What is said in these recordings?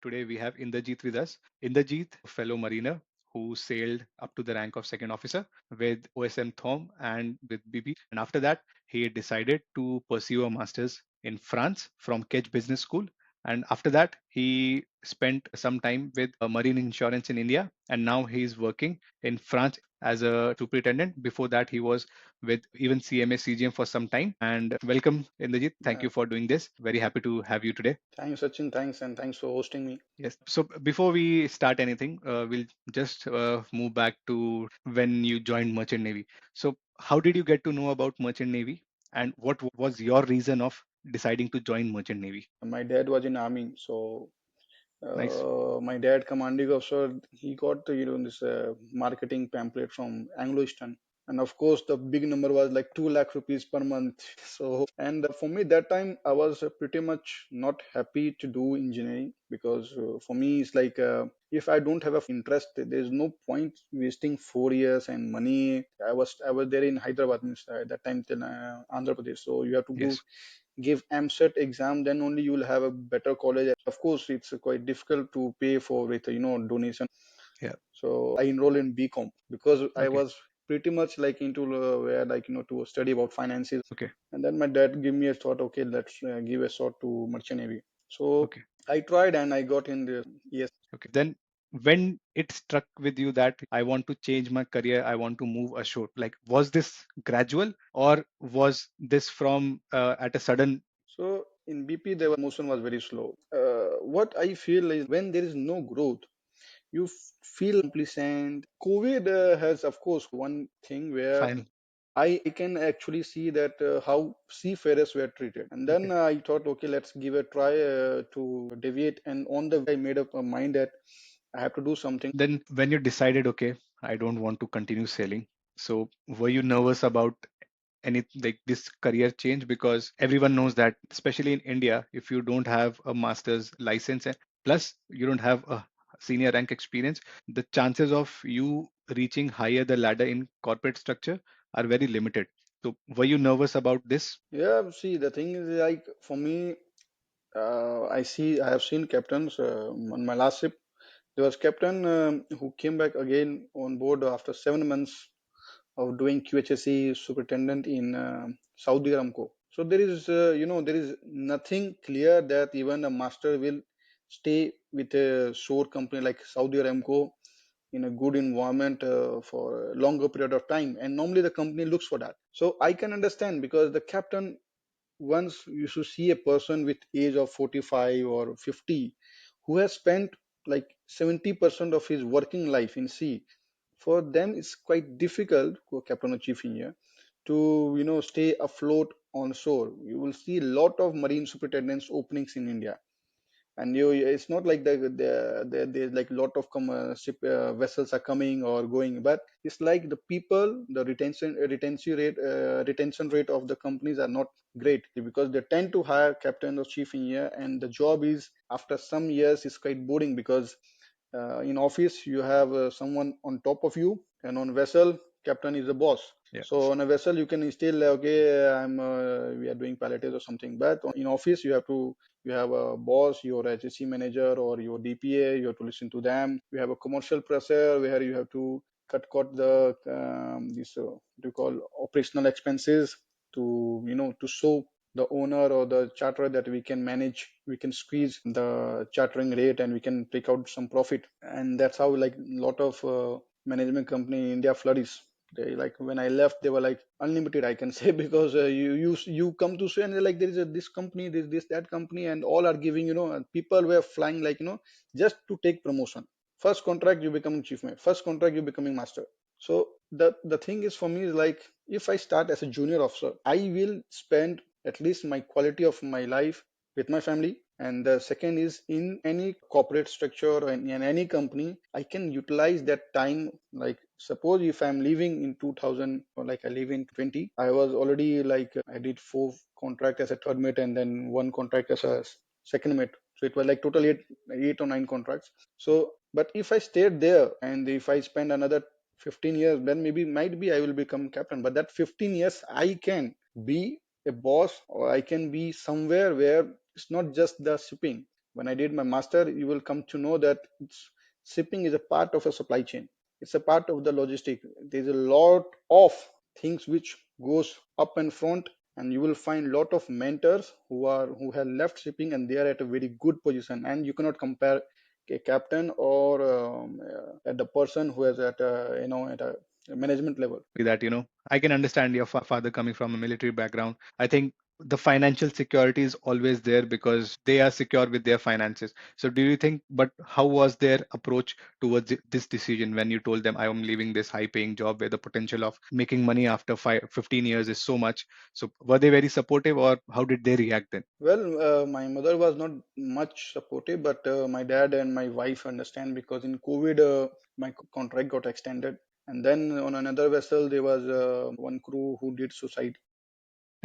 Today we have Inderjit with us. Inderjit, fellow mariner who sailed up to the rank of second officer with OSM Thom and with BP. And after that, he decided to pursue a master's in France from Kedge Business School. And after that, he spent some time with marine insurance in India. And now he is working in France as a superintendent. Before that, he was with even CMA CGM for some time. And welcome, Inderjit. Thank Yeah, you for doing this. Very happy to have you today. thanks, Sachin. Thanks, and thanks for hosting me. Yes. So before we start anything, we'll just move back to when you joined Merchant Navy. So how did you get to know about Merchant Navy, and what was your reason of deciding to join Merchant Navy? My dad was in army, so Nice. my dad, commanding officer, he got this marketing pamphlet from Anglo Eastern, and of course the big number was like 2 lakh rupees per month. So and for me that time I was pretty much not happy to do engineering because for me it's like if I don't have a interest, there's no point wasting 4 years and money. I was there in Hyderabad means, at that time till Andhra Pradesh, so you have to go Yes. give AMSET exam, then only you will have a better college. Of course, it's quite difficult to pay for with donation. Yeah. So I enrolled in BCom because I Okay. was pretty much like into where like to study about finances. Okay. And then my dad gave me a thought, okay, let's give a shot to Merchant Navy. So Okay. I tried and I got in there. Yes. Okay. Then when it struck with you that I want to change my career, I want to move ashore, like was this gradual or was this from at a sudden? So in BP, the promotion was very slow. What I feel is when there is no growth, you feel complacent. COVID has, of course, one thing where Final. I can actually see that how seafarers were treated. And then Okay. I thought, okay, let's give a try to deviate. And on the way, I made up my mind that I have to do something. Then when you decided, okay, I don't want to continue sailing, so were you nervous about any like this career change? Because everyone knows that, especially in India, if you don't have a master's license and plus you don't have a senior rank experience, the chances of you reaching higher the ladder in corporate structure are very limited. So were you nervous about this? Yeah, see, the thing is like for me, I have seen captains on my last ship. There was captain who came back again on board after 7 months of doing QHSE superintendent in Saudi Aramco. So there is, there is nothing clear that even a master will stay with a shore company like Saudi Aramco in a good environment for a longer period of time. And normally the company looks for that. So I can understand because the captain once you should see a person with age of 45 or 50 who has spent like 70% of his working life in sea. For them it's quite difficult, captain or chief engineer, to stay afloat on shore. You will see a lot of marine superintendents openings in India, and it's not like there's like a lot of ship vessels are coming or going, but it's like the people, the retention rate of the companies are not great because they tend to hire captain or chief engineer, and the job is after some years is quite boring because in office you have someone on top of you, and on vessel captain is the boss. Yeah. So on a vessel you can still okay, we are doing palliatives or something, but in office you have a boss, your HSC manager or your DPA, you have to listen to them. You have a commercial pressure where you have to cut the this what do you call operational expenses to to show the owner or the charterer that we can manage, we can squeeze the chartering rate and we can take out some profit. And that's how like a lot of management company in India flourishes. They like when I left, they were like unlimited, I can say, because you come to say and they're like there is this company, this that company, and all are giving and people were flying like just to take promotion. First contract you becoming chief mate, first contract you becoming master. So the thing is for me is like if I start as a junior officer, I will spend at least my quality of my life with my family. And the second is in any corporate structure or in any company, I can utilize that time. Like suppose if I'm leaving in 2000 or like I leave in 20, I was already like I did 4 contract as a third mate and then 1 contract as a second mate. So it was like total eight or nine contracts. So, but if I stayed there and if I spend another 15 years, then maybe might be I will become captain. But that 15 years, I can be a boss or I can be somewhere where it's not just the shipping. when I did my master, you will come to know that shipping is a part of a supply chain. It's a part of the logistic. There's a lot of things which goes up and front, and you will find lot of mentors who have left shipping and they are at a very good position, and you cannot compare a captain or at the person who is at a, at a management level. That, I can understand your father coming from a military background. I think the financial security is always there because they are secure with their finances. So do you think, but how was their approach towards this decision when you told them I am leaving this high paying job where the potential of making money after 15 years is so much? So were they very supportive, or how did they react then? Well, my mother was not much supportive, but my dad and my wife understand, because in COVID, my contract got extended. And then on another vessel, there was one crew who did suicide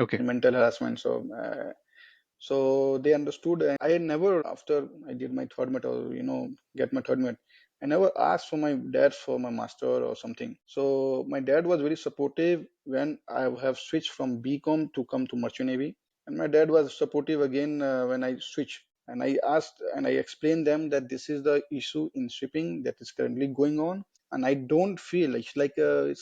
Okay. and mental harassment. So they understood. And I never, after I did my third met, or get my third met, I never asked for my dad for my master or something. So my dad was very supportive when I have switched from BCom to come to Merchant Navy, and my dad was supportive again when I switched. And I asked and I explained them that this is the issue in shipping that is currently going on, and I don't feel it's like a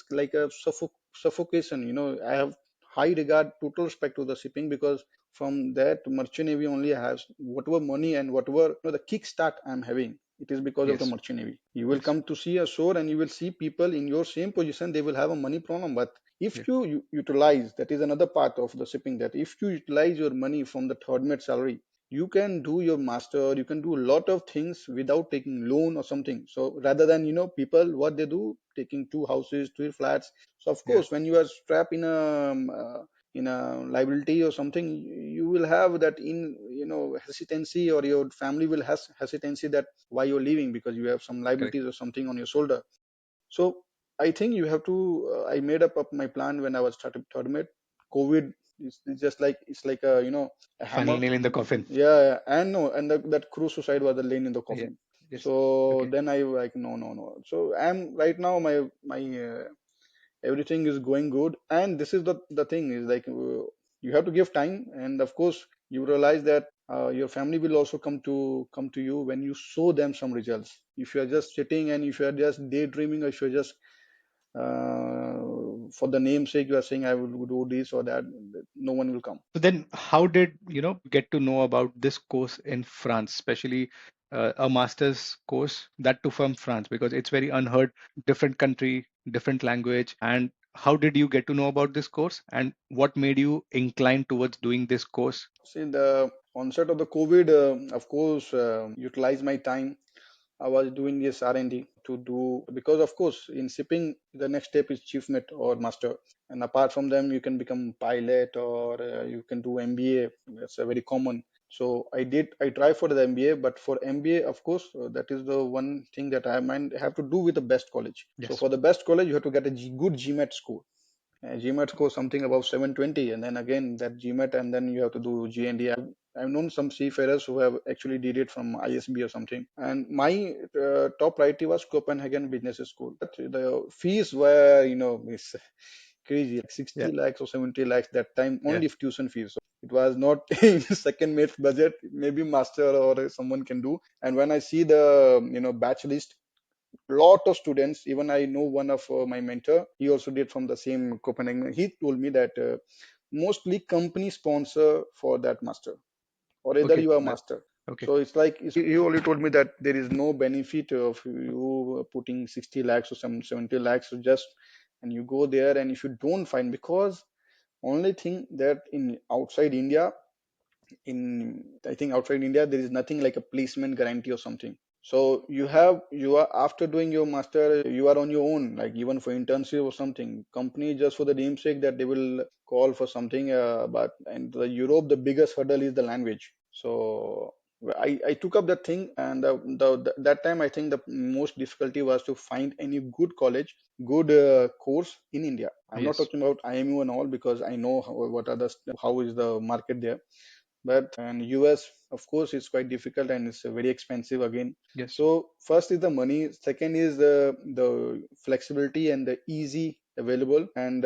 suffocation. I have high regard, total respect to the shipping, because from that Merchant Navy only has whatever money and whatever the kickstart I'm having. It is because of the Yes. Merchant Navy. You will Yes. come to see a shore and you will see people in your same position. They will have a money problem, but if Yes. you utilize, that is another part of the shipping, that if you utilize your money from the third mate salary, you can do your master, you can do a lot of things without taking loan or something. So rather than people what they do, taking two houses, two flats. So of Yeah. course when you are strapped in a liability or something, you will have that in hesitancy, or your family will has hesitancy that why you're leaving, because you have some Correct. liabilities or something on your shoulder. So I think you have to. I made up my plan when I was started third mate. COVID is just like, it's like a Final hammer. nail in the coffin. Yeah, yeah. And no, and that crew suicide was the lane in the Yeah. coffin. Yes. So Okay. then I like, no, no, no. So I'm right now, my everything is going good, and this is the thing is like, you have to give time, and of course you realize that your family will also come to you when you show them some results. If you are just sitting and if you are just daydreaming, or if you're just for the namesake you are saying I will do this or that, no one will come. So then, how did get to know about this course in France, especially a master's course that too from France, because it's very unheard, different country, different language. And how did you get to know about this course, and what made you inclined towards doing this course? See, the onset of the COVID, of course, utilize my time. I was doing this R&D to do, because of course in shipping the next step is chief mate or master, and apart from them you can become pilot, or you can do MBA. That's a very common. So I try for the MBA, but for MBA, of course, that is the one thing that I might have to do with the best college. So Yes. for the best college, you have to get a good GMAT score. GMAT score something above 720, and then again that GMAT, and then you have to do GND. I've known some seafarers who have actually did it from ISB or something. And my top priority was Copenhagen Business School. But the fees were, it's crazy, like Yeah. 60 lakhs or 70 lakhs that time, Yeah. only tuition fees. So it was not in second mate's budget. Maybe master or someone can do. And when I see the, batch list, lot of students, even I know one of my mentor, he also did from the same Copenhagen. He told me that mostly company sponsor for that master, or either Okay. you are That. master. Okay. So it's like, he only told me that there is no benefit of you putting 60 lakhs or some 70 lakhs, or just, and you go there, and if you don't find, because only thing that in outside India, in I think outside India there is nothing like a placement guarantee or something. So you are, after doing your master, you are on your own, like even for internship or something, company just for the namesake that they will call for something, but and the Europe, the biggest hurdle is the language. So I took up that thing, and that time I think the most difficulty was to find any good college, good course in India. I'm not Yes. talking about IMU and all, because I know what are the how is the market there. But and US, of course, it's quite difficult, and it's very expensive again. Yes. So first is the money, second is the flexibility and the easy available, and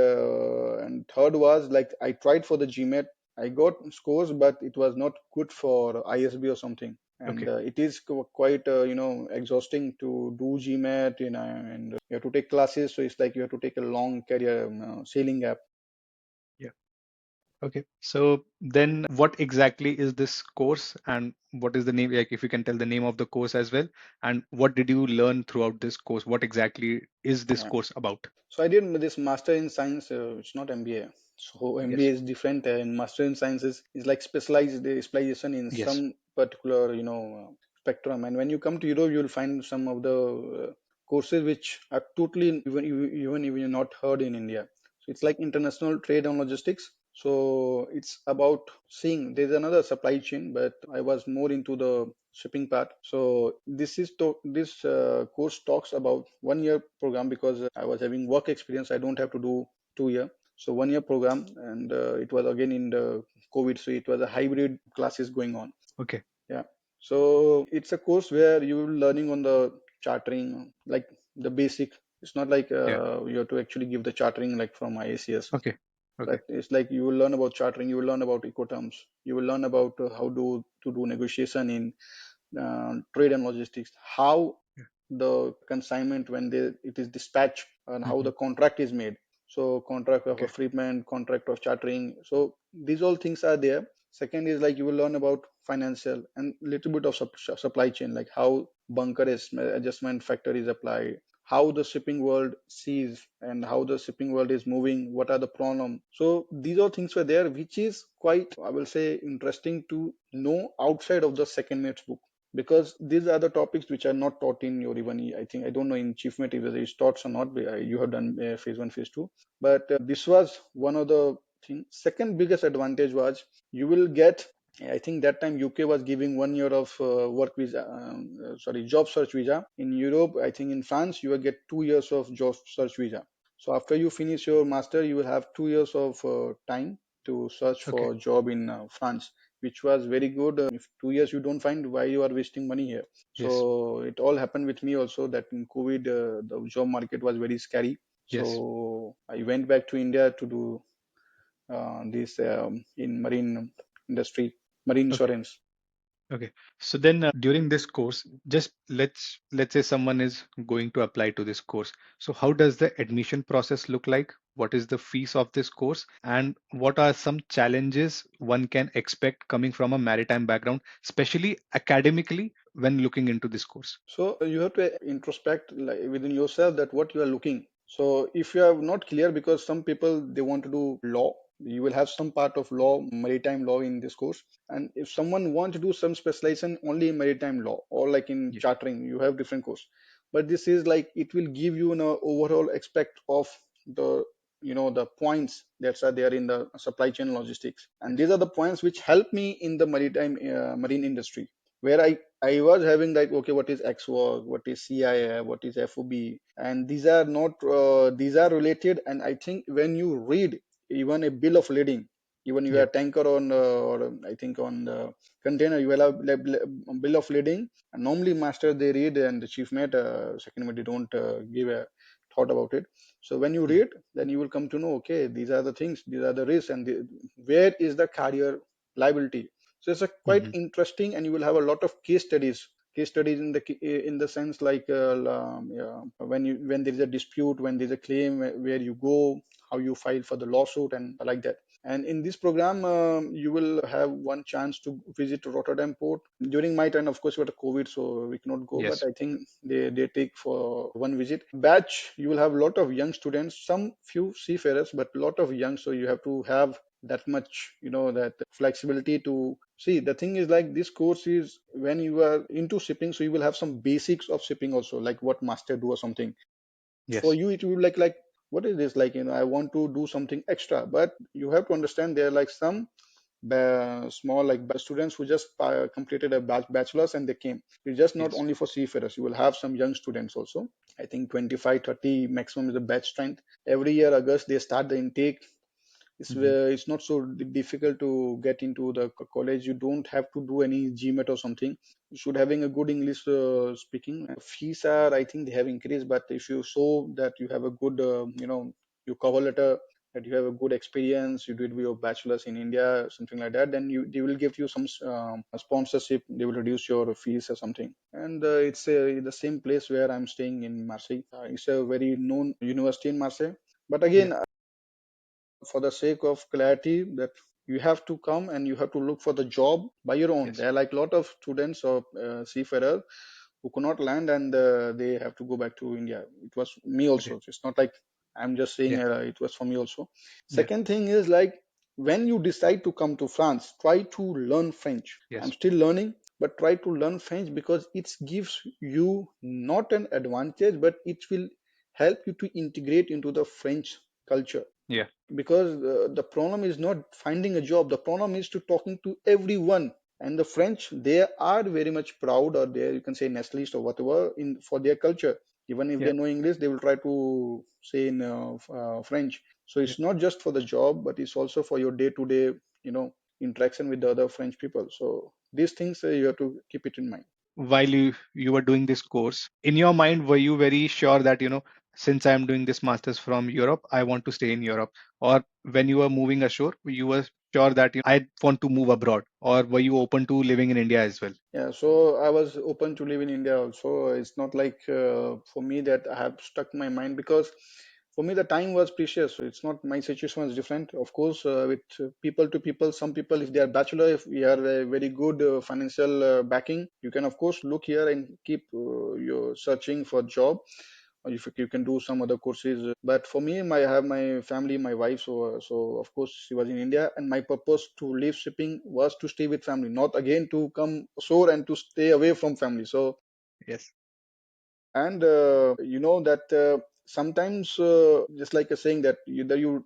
third was like, I tried for the GMAT, I got scores, but it was not good for ISB or something. and Okay. it is quite exhausting to do GMAT, and you have to take classes. So it's like you have to take a long career sailing app. Yeah. Okay. So then what exactly is this course and what is the name? Like if you can tell the name of the course as well, and what did you learn throughout this course? What exactly is this Yeah. course about? So I did this master in science. It's not MBA. So MBA Yes. is different, and master in sciences is like specialized specialization in Yes. some particular spectrum. And when you come to Europe, you'll find some of the courses which are totally even you not heard in India. So it's like international trade and logistics. So it's about seeing there's another supply chain, but I was more into the shipping part. So this course talks about 1 year program because I was having work experience. I don't have to do 2 year. So 1 year program, and it was again in the COVID, so it was a hybrid classes going on. Okay. Yeah. So it's a course where you're learning on the chartering, like the basic. It's not like Yeah. you have to actually give the chartering like from IACS, Okay. Okay. but it's like you will learn about chartering, you will learn about ecoterms, you will learn about how to do negotiation in trade and logistics, how Yeah. the consignment when it is dispatched, and how Hmm. the contract is made. So contract of a Okay. freeman, contract of chartering. So these all things are there. Second is like you will learn about financial and little bit of supply chain, like how bunker adjustment factor is applied, how the shipping world sees and how the shipping world is moving, what are the problems. So these are things were there, which is quite, I will say, interesting to know outside of the second mates book, because these are the topics which are not taught in your, even I think, I don't know in chief mate if it is taught or not. You have done phase one, phase two, but this was one of the thing. Second biggest advantage was you will get, I think that time UK was giving 1 year of work visa, sorry, job search visa. In Europe, I think in France, you will get 2 years of job search visa. So after you finish your master, you will have 2 years of time to search Okay. for job in France, which was very good. If 2 years you don't find, why you are wasting money here? Yes. So it all happened with me also, that in COVID, the job market was very scary. Yes. So I went back to India to do this in marine industry, marine Okay. insurance. Okay. So then during this course, just let's say someone is going to apply to this course. So how does the admission process look like? What is the fees of this course? And what are some challenges one can expect coming from a maritime background, especially academically when looking into this course? So you have to introspect like within yourself that what you are looking. So if you are not clear, because some people they want to do law, you will have some part of law, maritime law in this course. And if someone want to do some specialization only in maritime law or like in Yeah. chartering, you have different course. But this is like it will give you an overall aspect of the the points that are there in the supply chain logistics, and Yes. these are the points which help me in the maritime marine industry, where I was having like, okay, what is XWOG, what is CIF, what is FOB, and these are not these are related. And I think when you read even a bill of lading, even you Yeah. have tanker on or I think on the container, you will have bill of lading. And normally master they read, and the chief mate, second mate, they don't give a thought about it. So when you Yeah. read, then you will come to know, okay, these are the things, these are the risks, and where is the carrier liability. So it's a quite Hmm. interesting, and you will have a lot of case studies in the sense like yeah, when there is a dispute, when there is a claim, where you go, how you file for the lawsuit, and like that. And in this program, you will have one chance to visit Rotterdam port. During my time, of course, we had COVID, so we cannot go. But Yes. I think they take for one visit. Batch, you will have a lot of young students, some few seafarers, but a lot of young. So you have to have that much, that flexibility to see. The thing is like this course is when you are into shipping, so you will have some basics of shipping also, like what master do or something. For Yes. you it will like what is this, like, I want to do something extra. But you have to understand there are like some small like students who just completed a bachelor's and they came. It's just not Yes. only for seafarers, you will have some young students also. I think 25, 30 maximum is the batch strength. Every year August they start the intake. Hmm. It's not so difficult to get into the college. You don't have to do any GMAT or something. You should having a good English speaking. Fees are, I think they have increased, but if you show that you have a good, your cover letter that you have a good experience, you did your bachelor's in India, something like that, then they will give you some sponsorship. They will reduce your fees or something. And it's the same place where I'm staying in Marseille. It's a very known university in Marseille. But Yeah. again, for the sake of clarity, that you have to come and you have to look for the job by your own. Yes. There are like a lot of students or seafarers who could not land, and they have to go back to India. It was me Okay. also. It's not like I'm just saying Yeah. it was for me also. Yeah. Second thing is like, when you decide to come to France, try to learn French. I'm Yes. still learning, but try to learn French because it gives you not an advantage, but it will help you to integrate into the French culture. Yeah. Because the problem is not finding a job, the problem is to talking to everyone. And the French, they are very much proud, or they, you can say, nationalist or whatever, in for their culture. Even if Yeah. they know English, they will try to say in French. So Yeah. it's not just for the job, but it's also for your day to day, interaction with the other French people. So these things, you have to keep it in mind. While you were doing this course, in your mind, were you very sure that, since I'm doing this masters from Europe, I want to stay in Europe? Or when you were moving ashore, you were sure that I want to move abroad? Or were you open to living in India as well? Yeah, so I was open to live in India also. It's not like for me that I have stuck my mind, because for me the time was precious. So it's not, my situation was different. Of course, with people to people, some people, if they are bachelor, if we are a very good financial backing, you can of course look here and keep your searching for job, or if you can do some other courses. But for me, I have my family, my wife, so of course she was in India, and my purpose to leave shipping was to stay with family, not again to come ashore and to stay away from family. So, Yes. and that sometimes, just like a saying that either you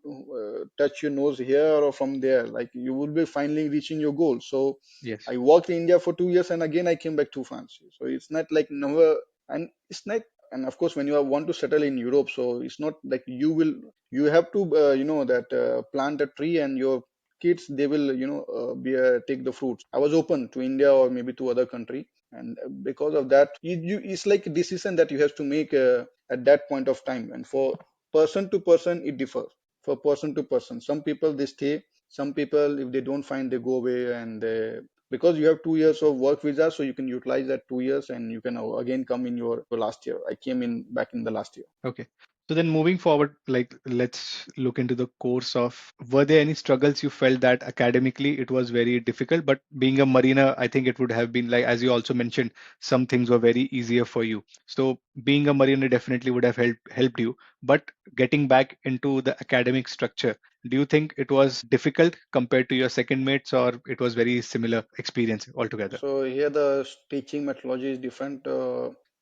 touch your nose here or from there, like you will be finally reaching your goal. So Yes. I worked in India for 2 years, and again I came back to France. So it's not like never, and it's not. And of course, when you want to settle in Europe, so it's not like you have to that plant a tree, and your kids, they will take the fruits. I was open to India or maybe to other country, and because of that, it's like a decision that you have to make at that point of time. And for person to person, it differs. For person to person, some people they stay, some people, if they don't find, they go away. And because you have 2 years of work visa, so you can utilize that 2 years, and you can again come in your last year. I came in back in the last year. Okay. So then moving forward, like let's look into the course of, were there any struggles you felt that academically it was very difficult, but being a mariner, I think it would have been like, as you also mentioned, some things were very easier for you. So being a mariner definitely would have helped you, but getting back into the academic structure, do you think it was difficult compared to your second mates, or it was very similar experience altogether? So here the teaching methodology is different.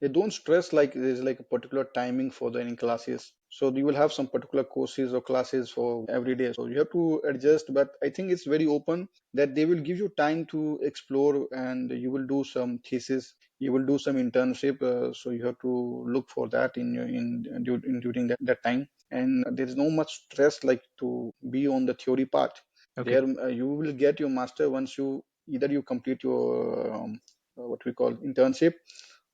They don't stress like there's like a particular timing for the any classes. So you will have some particular courses or classes for every day. So you have to adjust. But I think it's very open, that they will give you time to explore, and you will do some thesis. You will do some internship. So you have to look for that in during that time. And there is no much stress like to be on the theory part. Okay. There you will get your master once you either you complete your what we call internship,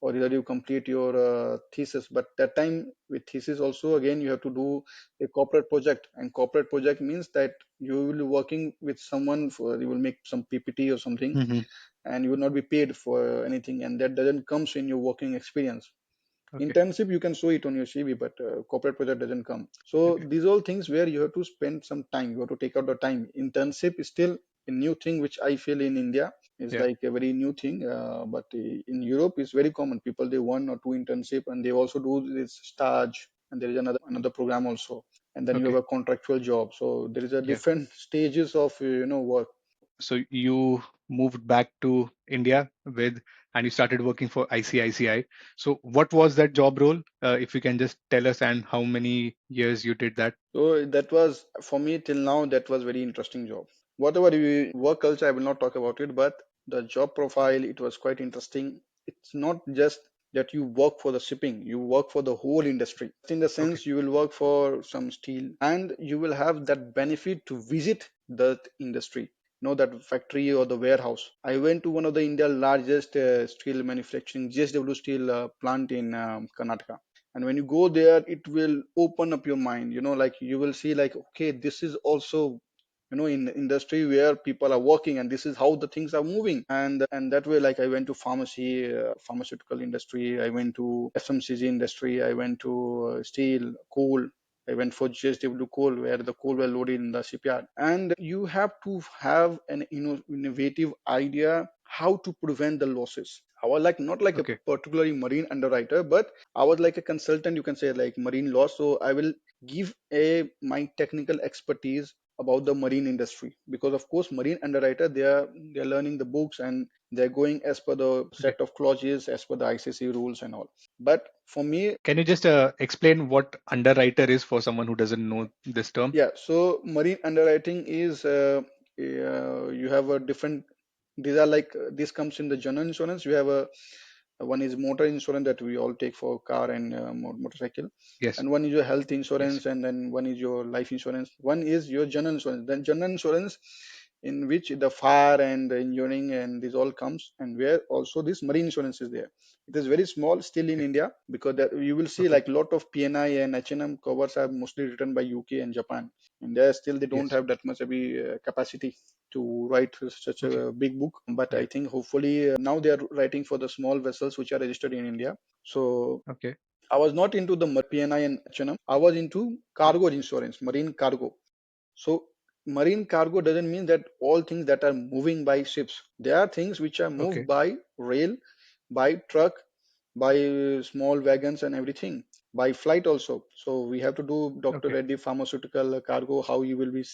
or either you complete your thesis. But that time with thesis also, again you have to do a corporate project, and corporate project means that you will be working with someone, for you will make some PPT or something, Hmm. and you will not be paid for anything, and that doesn't comes in your working experience. Okay. Internship you can show it on your CV, but corporate project doesn't come. So Okay. these all things where you have to spend some time, you have to take out the time. Internship is still a new thing which I feel in India is Yeah. like a very new thing, but in Europe it's very common. People, they 1 or 2 internship, and they also do this stage, and there is another program also, and then you have Okay. a contractual job. So there is a Yeah. different stages of work. So you moved back to India with, and you started working for ICICI. So what was that job role? If you can just tell us, and how many years you did that? So that was for me till now. That was very interesting job. Whatever we work culture, I will not talk about it, but the job profile, it was quite interesting. It's not just that you work for the shipping; you work for the whole industry. In the Okay. sense, you will work for some steel, and you will have that benefit to visit that industry. That factory or the warehouse. I went to one of the India's largest steel manufacturing, JSW Steel plant in Karnataka. And when you go there, it will open up your mind, like you will see like, okay, this is also, in the industry where people are working, and this is how the things are moving. And that way, like I went to pharmacy, pharmaceutical industry, I went to FMCG industry, I went to steel, coal. I went for GSW coal, where the coal were loaded in the shipyard. And you have to have an innovative idea how to prevent the losses. I was like not like a Okay. particularly marine underwriter, but I was like a consultant, you can say, like marine law. So I will give a my technical expertise about the marine industry, because of course marine underwriter, they're learning the books, and they're going as per the Okay. set of clauses, as per the ICC rules and all. But for me, Can you just explain what underwriter is for someone who doesn't know this term? yeah, so marine underwriting is, you have a different, these are like, this comes in the general insurance. You have a one is motor insurance that we all take for car and motorcycle, Yes. and one is your health Yes. insurance, and then one is your life insurance, one is your general insurance. Then general insurance, in which the fire and the engineering and this all comes, and where also this marine insurance is there. It is very small still in Okay. India, because that you will see Okay. like lot of PNI and H&M covers are mostly written by UK and Japan, and there still they don't Yes. have that much maybe capacity to write such Okay. a big book. But I Yeah. think hopefully now they are writing for the small vessels which are registered in India. So Okay. I was not into the PNI and H&M. I was into Okay. cargo insurance, marine cargo. So marine cargo doesn't mean that all things that are moving by ships. There are things which are moved Okay. by rail, by truck, by small wagons and everything, by flight also. So we have to do Dr. Okay. Reddy pharmaceutical cargo, how you will be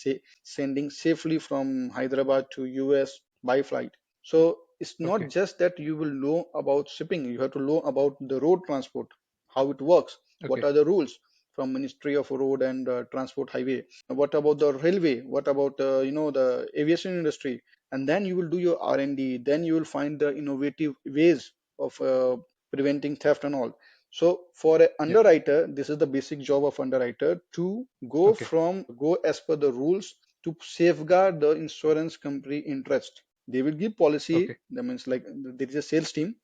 sending safely from Hyderabad to US by flight. So it's not Okay. just that you will know about shipping, you have to know about the road transport, how it works, what Okay. are the rules from Ministry of Road and Transport Highway. What about the railway? What about the aviation industry? And then you will do your R&D. Then you will find the innovative ways of preventing theft and all. So for an Yeah. underwriter, this is the basic job of underwriter, to Okay. go as per the rules, to safeguard the insurance company interest. They will give policy. Okay. That means like there is a sales team.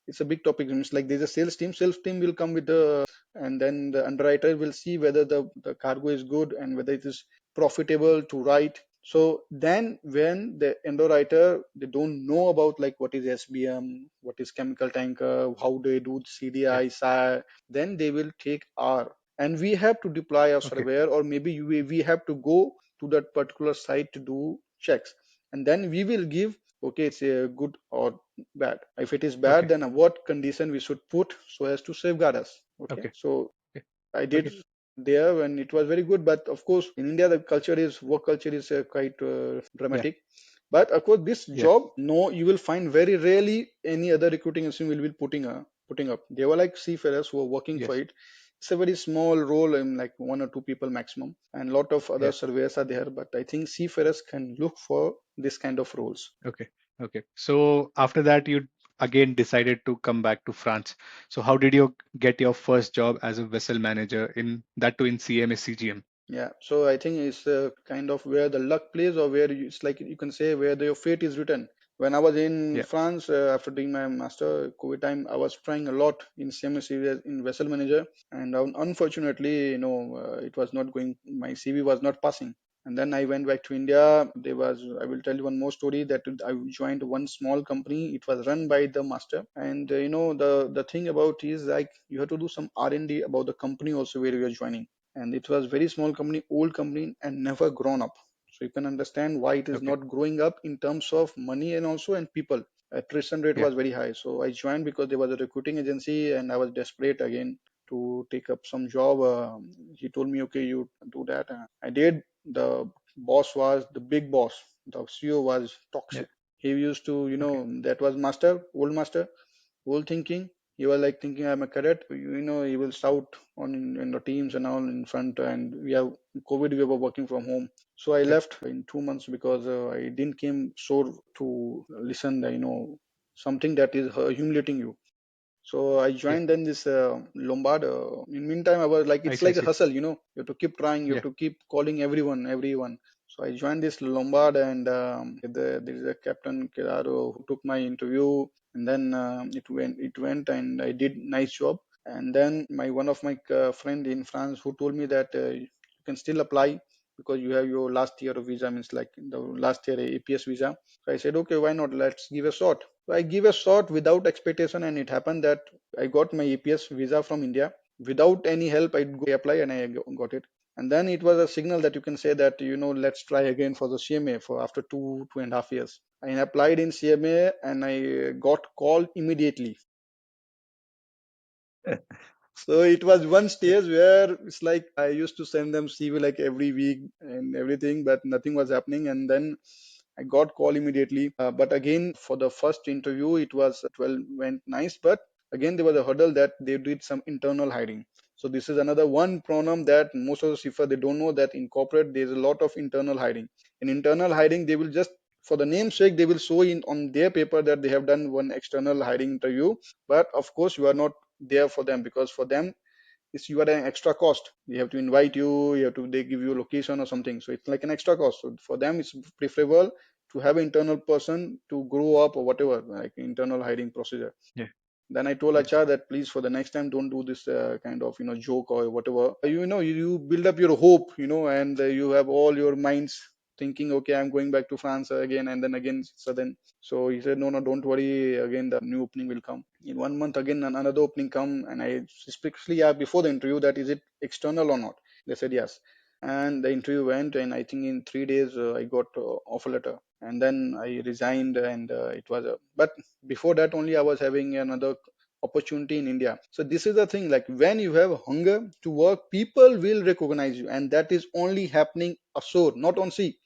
It's a big topic. It means like there's a sales team. Sales team will come with the, and then the underwriter will see whether the cargo is good and whether it is profitable to write. So then when the underwriter, they don't know about like what is SBM, what is chemical tanker, how they do Yeah. CDI, SI, then they will take R. And we have to deploy a Okay. surveyor, or maybe we have to go to that particular site to do checks. And then we will give, okay, it's a good or bad. If it is bad, Okay. then what condition we should put so as to safeguard us. Okay. Okay. So Okay. I did Okay. there, and it was very good. But of course, in India, the culture is work culture is quite Yeah. dramatic. But of course, this Yeah. job, no, you will find very rarely any other recruiting agency will be putting up. They were like seafarers who are working for Yes. it. It's a very small role, in like one or two people maximum, and a lot of other Yeah. surveyors are there. But I think seafarers can look for this kind of roles. Okay. Okay. So after that, you again decided to come back to France. So how did you get your first job as a vessel manager in that too in CMA CGM? Yeah, so I think it's kind of where the luck plays, or where it's like you can say where your fate is written. When I was in Yeah. France after doing my master COVID time, I was trying a lot in CMS series in vessel manager, and unfortunately, it was not going. My CV was not passing. And then I went back to India. There was, I will tell you one more story, that I joined one small company. It was run by the master, and the thing about is like you have to do some R&D about the company also where you are joining, and it was very small company, old company, and never grown up. So you can understand why it is Okay. not growing up in terms of money and also and people. Attrition rate Yeah. was very high. So I joined because there was a recruiting agency, and I was desperate again to take up some job. He told me, okay, you do that. I did. The boss was the big boss. The CEO was Yeah. toxic. He used to, Okay. that was master, old master, whole thinking. He was like thinking I'm a cadet. He will shout on in the teams and all in front. And we have COVID. We were working from home, so I Yeah. left in 2 months because I didn't came sore to listen. Something that is humiliating you. So I Yeah. joined then this Lombard. In meantime, I was like, I it's see. I like a see. hustle. You have to keep trying. You have Yeah. to keep calling everyone. So I joined this Lombard, and there is a Captain Kiraro who took my interview, and then it went, and I did nice job. And then my one of my friend in France who told me that you can still apply because you have your last year of visa, means like the last year APS visa. So I said, okay, why not? Let's give a shot. So I give a shot without expectation, and it happened that I got my APS visa from India without any help. I go apply and I got it. And then it was a signal that you can say that, let's try again for the CMA for after 2.5 years. I applied in CMA and I got called immediately. So it was one stage where it's like I used to send them CV like every week and everything, but nothing was happening. And then I got call immediately. But again, for the first interview, it was well went nice, but again there was a hurdle that they did some internal hiring. So this is another one problem that most of the CIFA they don't know that in corporate there's a lot of internal hiring. In internal hiring, they will just for the namesake they will show in on their paper that they have done one external hiring interview, but of course you are not there for them because for them it's you are an extra cost. They have to invite you, you have to they give you a location or something. So it's like an extra cost. So for them it's preferable to have an internal person to grow up or whatever, like internal hiring procedure. Yeah. Then I told Yes. HR that please for the next time don't do this kind of joke or whatever. You build up your hope, and you have all your minds thinking, okay, I'm going back to France again, and then again sudden. So he said, no, no, don't worry. Again, the new opening will come in 1 month. Again, another opening come, and I especially before the interview that is it external or not. They said yes, and the interview went, and I think in 3 days I got offer letter, and then I resigned, and it was a but before that only I was having another opportunity in India. So this is the thing, like when you have hunger to work, people will recognize you, and that is only happening ashore, not on sea.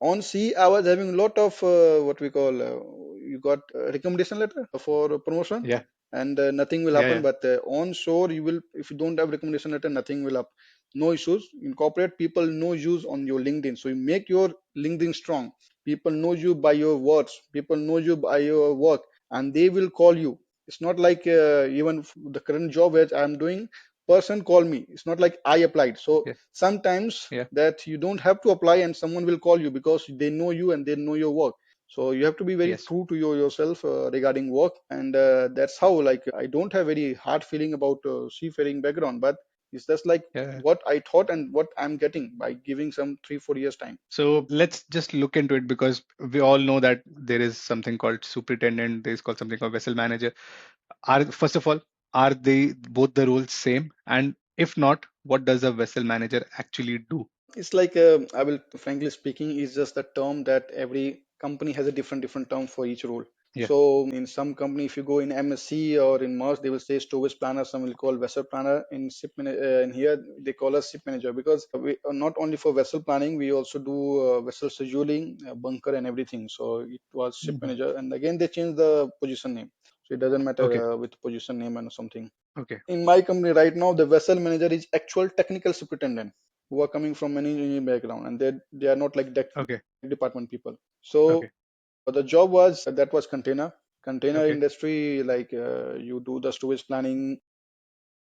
On sea I was having a lot of what we call you got recommendation letter for promotion, Yeah. and nothing will Yeah. happen. Yeah. But on shore you will, if you don't have recommendation letter, nothing will up. No issues in corporate, people know you on your LinkedIn, so you make your LinkedIn strong. People know you by your words, people know you by your work, and they will call you. It's not like even the current job which I'm doing, person call me. It's not like I applied. So Yeah. sometimes Yeah. that you don't have to apply and someone will call you because they know you and they know your work. So you have to be very Yes. true to yourself regarding work, and that's how, like, I don't have very hard feeling about seafaring background, but it's just like Yeah. what I thought and what I'm getting by giving some 3 4 years time. So let's just look into it because we all know that there is something called superintendent, there is called something called vessel manager. Are first of all, are they both the roles same? And if not, what does a vessel manager actually do? It's like I will frankly speaking, is just a term that every company has a different term for each role. Yeah. So in some company, if you go in MSc or in Mars, they will say stowage planner, some will call vessel planner. In in here they call us ship manager because we not only for vessel planning, we also do vessel scheduling, bunker and everything. So it was ship Mhm. manager, and again they changed the position name, so it doesn't matter Okay. with position name and something. Okay. In my company right now, the vessel manager is actual technical superintendent who are coming from many engineering background, and they are not like that Okay. department people. So Okay. the job was that was container Okay. industry, like you do the storage planning,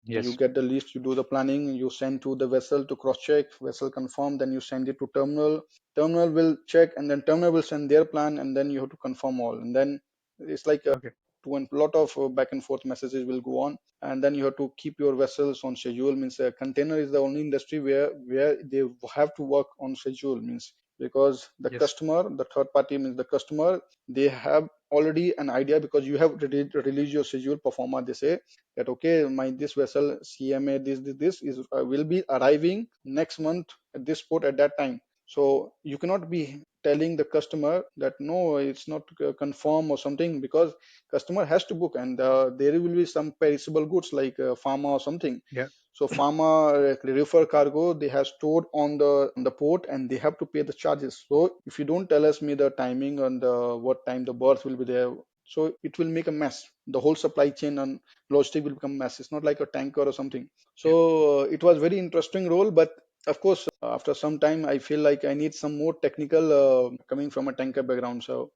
you Yes. get the list, you do the planning, you send to the vessel to cross check, vessel confirm, then you send it to terminal will check, and then terminal will send their plan, and then you have to confirm all, and then it's like Okay. to a lot of back and forth messages will go on, and then you have to keep your vessels on schedule. Means container is the only industry where they have to work on schedule, means because the Yes. customer, the third party means the customer, they have already an idea because you have released your schedule performer. They say that okay, my this vessel CMA this is will be arriving next month at this port at that time. So you cannot be telling the customer that no, it's not confirm or something, because customer has to book, and there will be some perishable goods like pharma or something. Yeah. So pharma reefer cargo they have stored on the port, and they have to pay the charges. So if you don't tell us me the timing and what time the berth will be there, so it will make a mess. The whole supply chain and logistic will become mess. It's not like a tanker or something. Yeah. So it was very interesting role, but of course after some time I feel like I need some more technical coming from a tanker background. So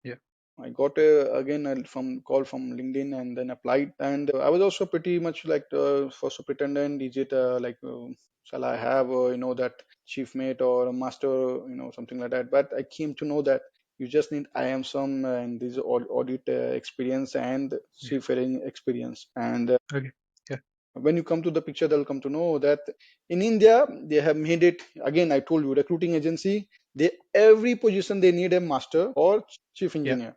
Yeah. I got again from call from LinkedIn and then applied, and I was also pretty much like for superintendent. Is it like shall I have that chief mate or a master, something like that? But I came to know that You just need IAM and this audit experience and Yeah. seafaring experience. And Okay. Yeah. when you come to the picture, they'll come to know that in India, they have made it, again, I told you, recruiting agency, they every position they need a master or chief Yeah. engineer.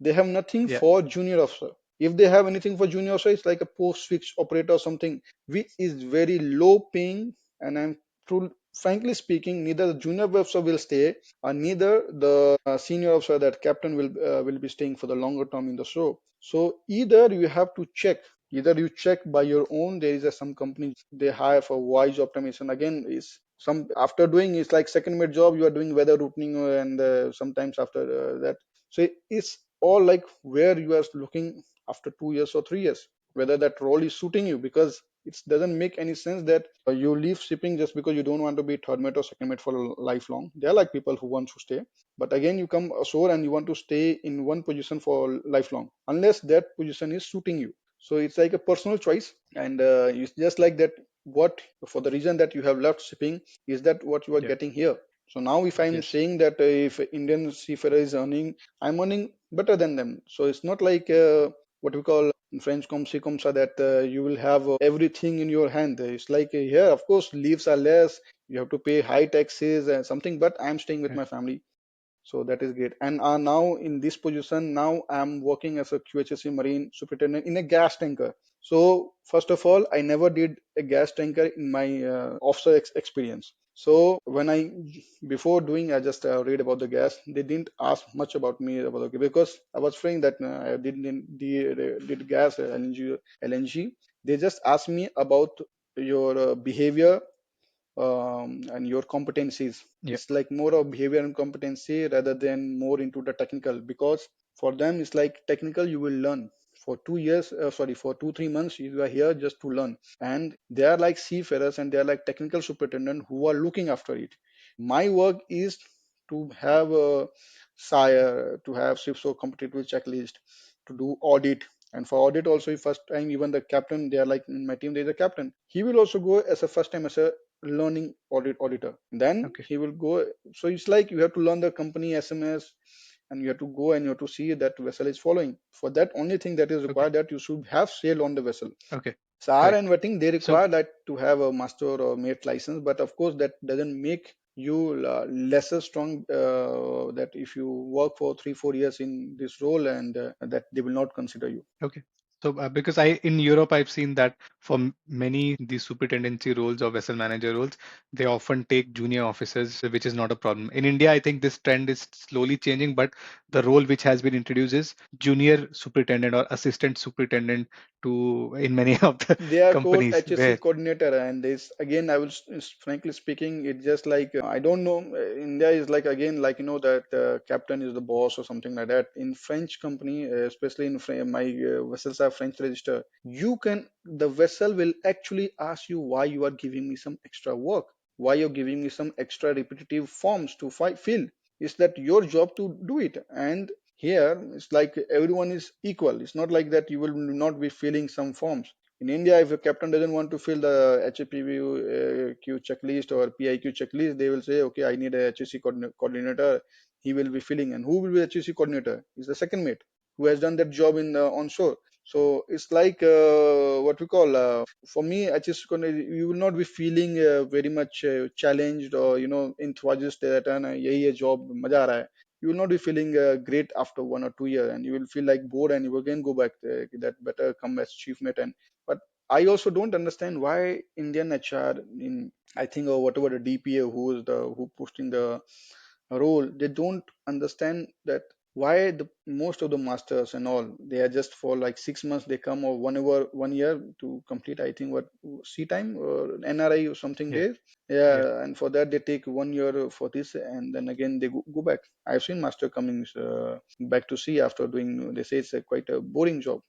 They have nothing Yeah. for junior officer. If they have anything for junior officer, it's like a post switch operator or something, which is very low paying. And I'm true, frankly speaking, neither the junior officer will stay, or neither the senior officer, that captain, will be staying for the longer term in the show. So either you have to check. Either you check by your own. There is some company they hire for voice optimization. Again, is some after doing, it's like second mate job. You are doing weather routing, and sometimes after that. So it's all like where you are looking after 2 years or 3 years, whether that role is suiting you, because it doesn't make any sense that you leave shipping just because you don't want to be third mate or second mate for lifelong. There are like people who want to stay, but again, you come ashore and you want to stay in one position for lifelong, unless that position is suiting you. So it's like a personal choice, and it's just like that. What for the reason that you have left shipping, is that what you are Yeah. getting here? So now, if I'm Yes. saying that if Indian seafarer is earning, I'm earning better than them. So it's not like what we call in French comme ci comme ça, that you will have everything in your hand. It's like here, of course, leaves are less. You have to pay high taxes and something, but I'm staying with Yeah. my family. So that is great. And now in this position, now I'm working as a QHSE Marine Superintendent in a gas tanker. So first of all, I never did a gas tanker in my offshore experience. So when I before doing, I just read about the gas. They didn't ask much about me about the, because I was afraid that I did gas LNG. They just asked me about your behavior and your competencies. Yeah. It's like more of behavior and competency rather than more into the technical, because for them it's like technical you will learn for 2 years, sorry, for 2 3 months you are here just to learn, and they are like seafarers and they are like technical superintendent who are looking after it. My work is to have a sire, to have ships or competitive checklist, to do audit. And for audit also, first time, even the captain, they are like in my team, there's a captain, he will also go as a first time as a learning auditor, then Okay. he will go. So it's like you have to learn the company SMS, and you have to go and you have to see that vessel is following. For that, only thing that is Okay. required, that you should have sail on the vessel. Okay. SAR Correct. and vetting, they So require that to have a master or mate license, but of course that doesn't make you lesser strong, that if you work for 3 4 years in this role, and that they will not consider you. okay. So because I in Europe I've seen that for many these superintendency roles or vessel manager roles, they often take junior officers, which is not a problem. In India, I think this trend is slowly changing, but the role which has been introduced is junior superintendent or assistant superintendent to in many of the They are called companies HSE where coordinator, and this again, I will frankly speaking, it's just like I don't know. India is like, again, like that captain is the boss or something like that. In French company, especially in my vessels are French register. You can the vessel will actually ask you why you are giving me some extra work, why you're giving me some extra repetitive forms to fill. Is that your job to do it? And here, it's like everyone is equal. It's not like that you will not be filling some forms. In India, if a captain doesn't want to fill the HAPV Q checklist or PIQ checklist, they will say, okay, I need a HSC coordinator. He will be filling. And who will be HSC coordinator? Is the second mate who has done that job in onshore. So it's like what we call, for me, HSC coordinator, you will not be feeling very much challenged or, enthusiastic that yahi hai job, maza aa raha hai. You will not be feeling great after 1 or 2 years, and you will feel like bored, and you will again go back that better come as chief mate. And but I also don't understand why Indian HR, in I think, or whatever the DPA who posting the role, they don't understand that why the most of the masters and all, they are just for like 6 months they come, or 1 year to complete, I think, what C time or NRI or something yeah, there. yeah. Yeah, and for that they take 1 year for this, and then again they go back. I've seen master coming back to sea after doing, they say it's a quite a boring job.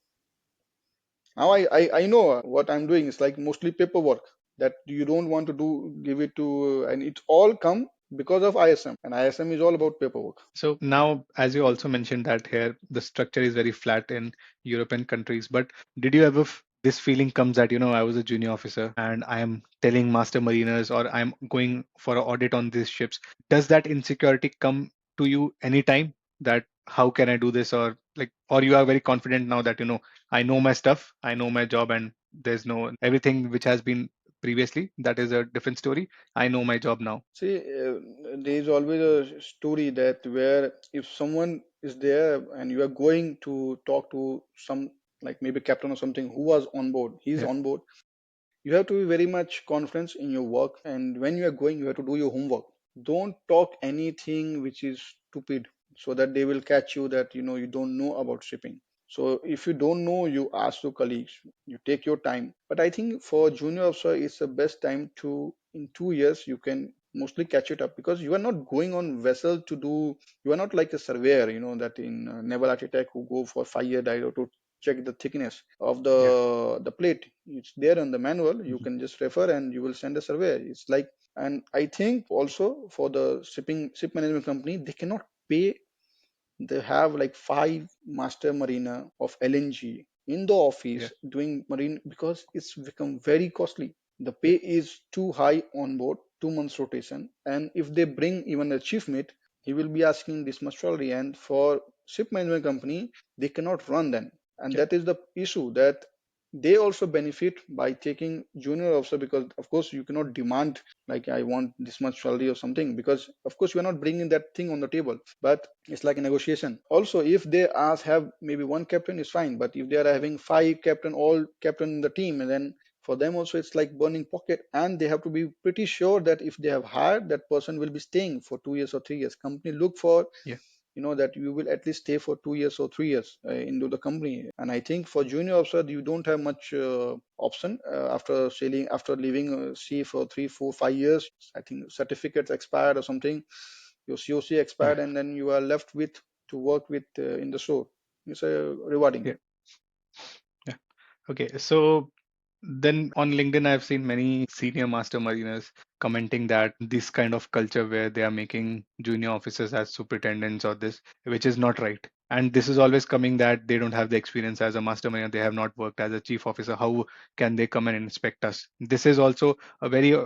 Now I know what I'm doing is like mostly paperwork that you don't want to do, give it to, and it's all come because of ISM, and ISM is all about paperwork. So now, as you also mentioned that here the structure is very flat in European countries, but did you ever this feeling comes that I was a junior officer and I am telling master mariners or I'm going for an audit on these ships? Does that insecurity come to you anytime that how can I do this, or like, or you are very confident now that I know my stuff, I know my job, and there's no everything which has been previously, that is a different story. I know my job now. See, there is always a story that where if someone is there and you are going to talk to some, like maybe captain or something who was on board, he's Yeah, on board. You have to be very much confident in your work, and when you are going, you have to do your homework. Don't talk anything which is stupid, so that they will catch you that you don't know about shipping. So if you don't know, you ask your colleagues, you take your time. But I think for junior officer, it's the best time to, in 2 years, you can mostly catch it up, because you are not going on vessel to do, you are not like a surveyor, that in naval architect who go for 5 year dive to check the thickness of yeah. the plate. It's there on the manual, you Mhm. can just refer and you will send a survey. It's like, and I think also for the ship management company, they cannot pay, they have like 5 master mariner of LNG in the Yeah, office doing marine, because it's become very costly. The yeah, pay is too high on board, 2 months rotation. And if they bring even a chief mate, he will be asking this much salary. And for ship management company, they cannot run then. And yeah, that is the issue, that they also benefit by taking junior officer, because of course you cannot demand like I want this much salary or something, because of course you are not bringing that thing on the table. But it's like a negotiation. Also, if they ask have maybe one captain is fine, but if they are having 5 captain, all captain in the team, and then for them also it's like burning pocket, and they have to be pretty sure that if they have hired that person will be staying for 2 years or 3 years. Company look for yeah, that you will at least stay for 2 years or 3 years into the company. And I think for junior officer, you don't have much option after sailing, after leaving sea for 3 4 5 years. I think certificates expired or something, your COC yeah, expired, and then you are left with to work with in the shore. It's rewarding. yeah, yeah. Okay, so then on LinkedIn, I've seen many senior master mariners commenting that this kind of culture where they are making junior officers as superintendents or this, which is not right. And this is always coming that they don't have the experience as a master mariner, they have not worked as a chief officer. How can they come and inspect us? This is also a very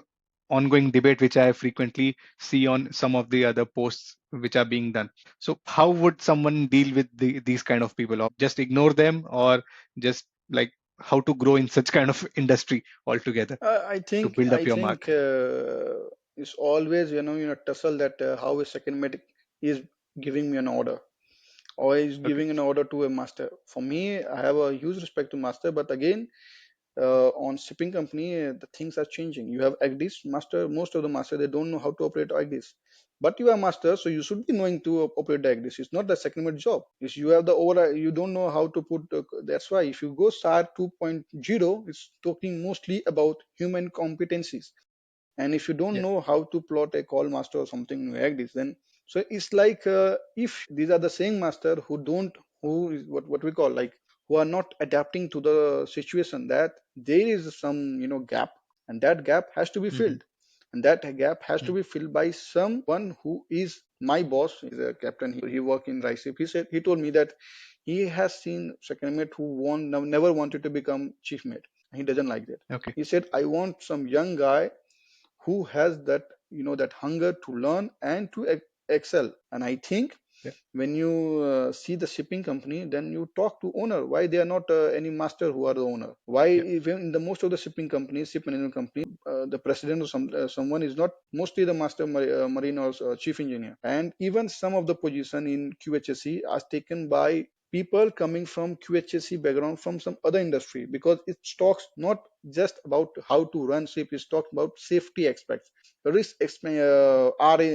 ongoing debate which I frequently see on some of the other posts which are being done. So how would someone deal with these kind of people, or just ignore them, or just like how to grow in such kind of industry altogether I to think build up I your think mark? it's always tussle that how a second medic is giving me an order, or is Okay. giving an order to a master. For me, I have a huge respect to master, but again, on shipping company, the things are changing. You have agdis master, most of the master they don't know how to operate agdis, but you are master, so you should be knowing to operate the agdis. It's not the second mate job. If you have the over, you don't know how to put. That's why if you go SAR 2.0, it's talking mostly about human competencies. And if you don't Yeah. know how to plot a call master or something like this, then so it's like if these are the same master who don't, who is what we call like, who are not adapting to the situation, that there is some gap, and that gap has to be Hmm. filled. And that gap has to be filled by someone who is my boss, is a captain. He work in Raicip. He told me that he has seen second mate who never wanted to become chief mate. He doesn't like that. Okay. He said, I want some young guy who has that that hunger to learn and to excel. And I think Yeah. when you see the shipping company, then you talk to owner why they are not any master who are the owner. Why Yeah. even in the most of the shipping companies, ship management company, the president or someone is not mostly the master marine or chief engineer. And even some of the position in QHSE are taken by people coming from QHSE background from some other industry, because it talks not just about how to run ship, it talks about safety aspects, risk RA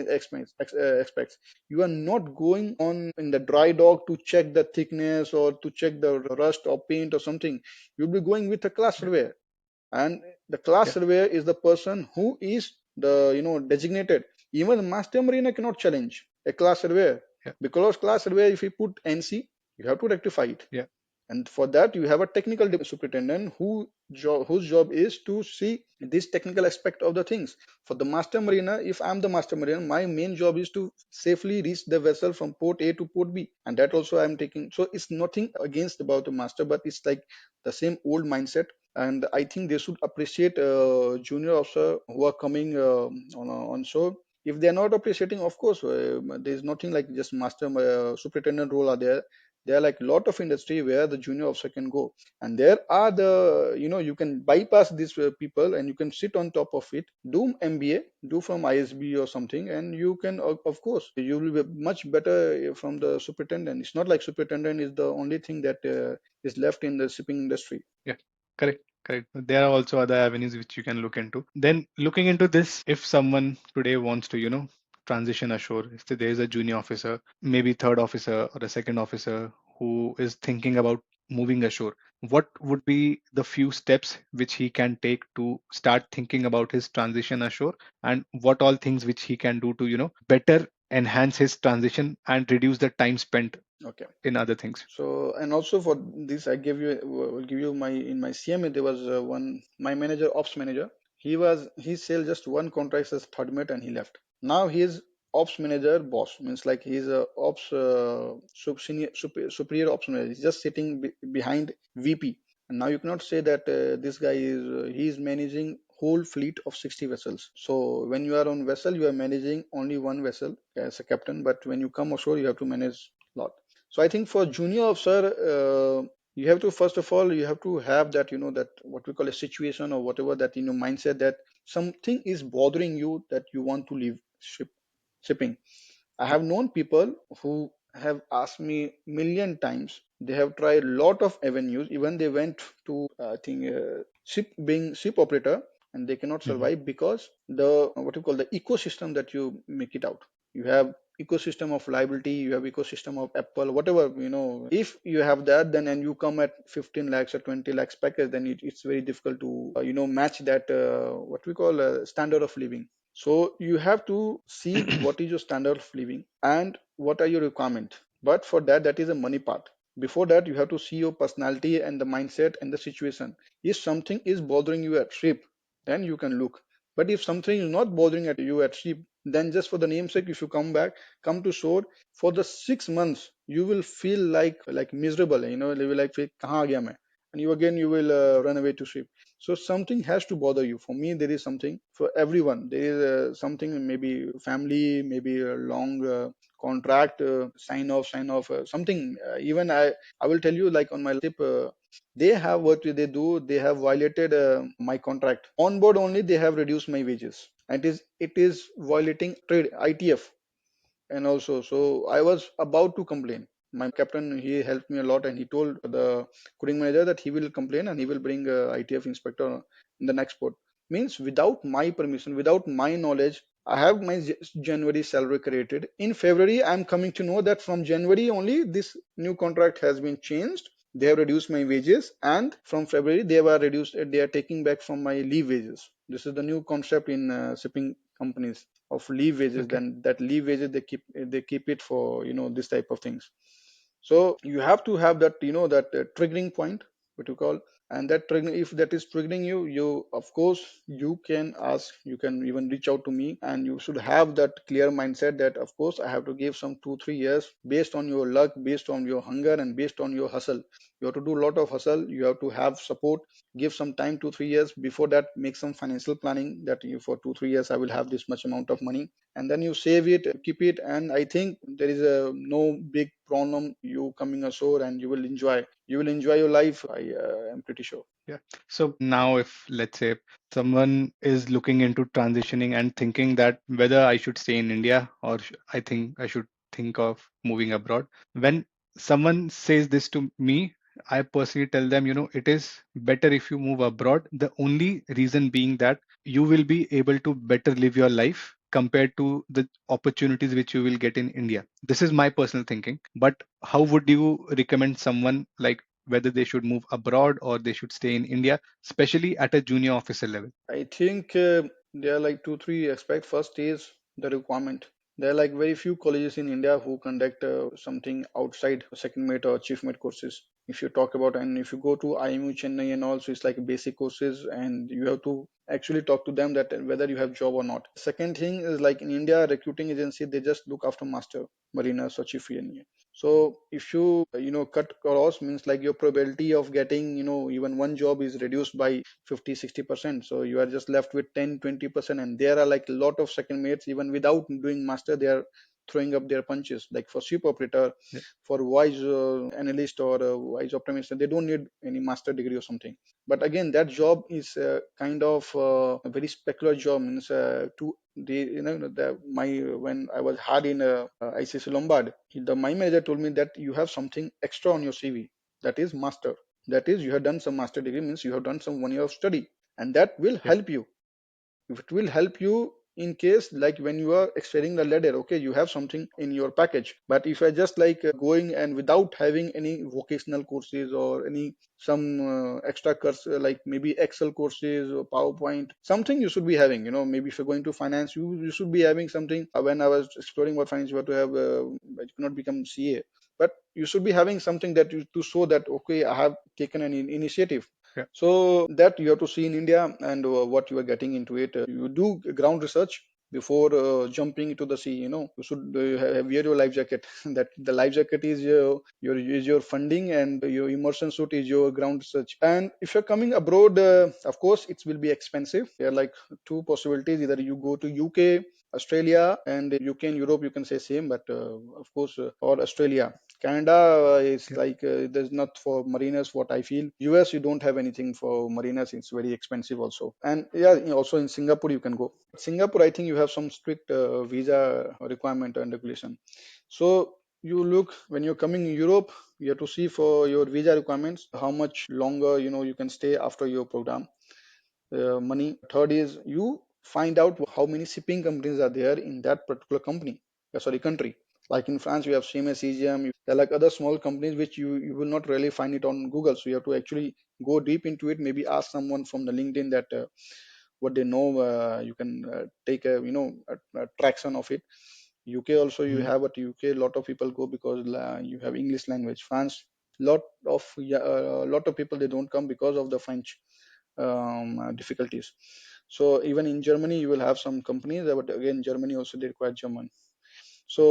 aspects. You are not going on in the dry dock to check the thickness or to check the rust or paint or something. You'll be going with a class Yeah. surveyor, and the class Yeah. surveyor is the person who is the designated. Even the master mariner cannot challenge a class surveyor, Yeah. because class surveyor, if you put NC, you have to rectify it. Yeah. And for that, you have a technical superintendent whose job is to see this technical aspect of the things. For the master mariner, if I'm the master mariner, my main job is to safely reach the vessel from port A to port B, and that also I'm taking. So it's nothing against about the master, but it's like the same old mindset. And I think they should appreciate junior officer who are coming on shore. If they are not appreciating, of course, there is nothing like just master superintendent role are there. There are like lot of industry where the junior officer can go, and there are the, you can bypass these people and you can sit on top of it, do MBA, do from ISB or something, and you can, of course, you will be much better from the superintendent. It's not like superintendent is the only thing that is left in the shipping industry. Yeah, correct, correct. There are also other avenues which you can look into. Then looking into this, if someone today wants to, transition ashore, if there is a junior officer, maybe third officer or a second officer who is thinking about moving ashore, what would be the few steps which he can take to start thinking about his transition ashore, and what all things which he can do to, better enhance his transition and reduce the time spent Okay. in other things? So, and also for this, I give you will give you my, in my CMA there was one, my manager, ops manager. He sold just one contract as third mate and he left. Now he is ops manager boss, means like he's a ops superior ops manager. He's just sitting behind VP. And now you cannot say that this guy is he is managing whole fleet of 60 vessels. So when you are on vessel, you are managing only one vessel as a captain, but when you come ashore, you have to manage lot. So I think for junior officer, you have to, first of all, you have to have that, that what we call a situation or whatever, that mindset that something is bothering you, that you want to leave shipping. I have known people who have asked me million times. They have tried lot of avenues. Even they went to, I think, ship operator, and they cannot Mhm. survive because the what you call the ecosystem that you make it out. You have ecosystem of liability, you have ecosystem of Apple, whatever, if you have that, then and you come at 15 lakhs or 20 lakhs package, then it's very difficult to match that what we call standard of living. So you have to see what is your standard of living and what are your requirement. But for that, that is a money part. Before that, you have to see your personality and the mindset and the situation. If something is bothering you at ship, then you can look. But if something is not bothering at you at ship, then just for the namesake, if you come back, come to shore for the 6 months, you will feel like miserable. You will like feel kahan aa gaya main? And you will run away to ship. So something has to bother you. For me, there is something for everyone. There is something, maybe family, maybe a long contract, sign off, something. Even I will tell you, like on my ship, they have what they do. They have violated my contract. On board only, they have reduced my wages. And it is violating trade ITF. And also, so I was about to complain. My captain, he helped me a lot, and he told the crewing manager that he will complain and he will bring ITF inspector in the next port. Means without my permission, without my knowledge, I have my January salary created. In February, I'm coming to know that from January only this new contract has been changed. They have reduced my wages, and from February they were reduced. They are taking back from my leave wages. This is the new concept in shipping companies of leave wages. Okay. Then that leave wages, they keep it for this type of things. So you have to have that, that triggering point, what you call. And that trigger, if that is triggering you, of course you can ask, you can even reach out to me, and you should have that clear mindset that of course I have to give some 2 3 years based on your luck, based on your hunger, and based on your hustle. You have to do a lot of hustle, you have to have support. Give some time, 2 3 years. Before that, make some financial planning, that you, for 2 3 years I will have this much amount of money, and then you save it, keep it. And I think there is no big problem. You coming ashore, and you will enjoy your life, I am pretty sure. Yeah. So now, if let's say someone is looking into transitioning and thinking that whether I should stay in India or I think I should think of moving abroad, when someone says this to me, I personally tell them, it is better if you move abroad. The only reason being that you will be able to better live your life compared to the opportunities which you will get in India. This is my personal thinking. But how would you recommend someone, like whether they should move abroad or they should stay in India, especially at a junior officer level? I think there are like two three aspects. First is the requirement. There are like very few colleges in India who conduct something outside second mate or chief mate courses. if you talk about, and if you go to IMU Chennai and also, it's like basic courses, and you have to actually talk to them that whether you have job or not. Second thing is like in India, recruiting agency, they just look after master mariners or chief engineer. So if you cut across, means like your probability of getting even one job is reduced by 50-60%. So you are just left with 10-20%, and there are like a lot of second mates even without doing master, they are throwing up their punches, like for ship operator, Yeah. for wise analyst or wise optimist, they don't need any master degree or something. But again, that job is kind of a very specular job, means to the my when I was hard in ICC Lombard, my manager told me that you have something extra on your CV, that is master, that is you have done some master degree, means you have done some 1 year of study, and that will Yeah. help you. It will help you in case like when you are extending the ladder, okay, you have something in your package. But if I just like going and without having any vocational courses or any some extra course, like maybe Excel courses or PowerPoint, something you should be having, maybe if you're going to finance, you should be having something. When I was exploring what finance, you have to have you cannot become CA, but you should be having something that to show that okay, I have taken an initiative. Yeah. So that you have to see in India, and what you are getting into it. You do ground research before jumping into the sea. You should wear your life jacket. That the life jacket is your funding, and your immersion suit is your ground research. And if you're coming abroad, of course, it will be expensive. There are like two possibilities: either you go to UK, Australia, and UK and Europe, you can say same, but of course, or Australia. Canada is Yeah. like there's not for mariners. What I feel, US you don't have anything for mariners. It's very expensive also. And yeah, also in Singapore you can go. Singapore, I think you have some strict visa requirement and regulation. So you look when you're coming in Europe, you have to see for your visa requirements how much longer you can stay after your program. Money. Third is you find out how many shipping companies are there in that particular company, sorry, country. Like in France, you have CMS, CGM. There are like other small companies which you will not really find it on Google. So you have to actually go deep into it. Maybe ask someone from the LinkedIn that what they know. You can take a traction of it. UK also you Mhm. have, but UK a lot of people go because you have English language. France, lot of lot of people they don't come because of the French difficulties. So even in Germany, you will have some companies, but again, Germany also they require German. So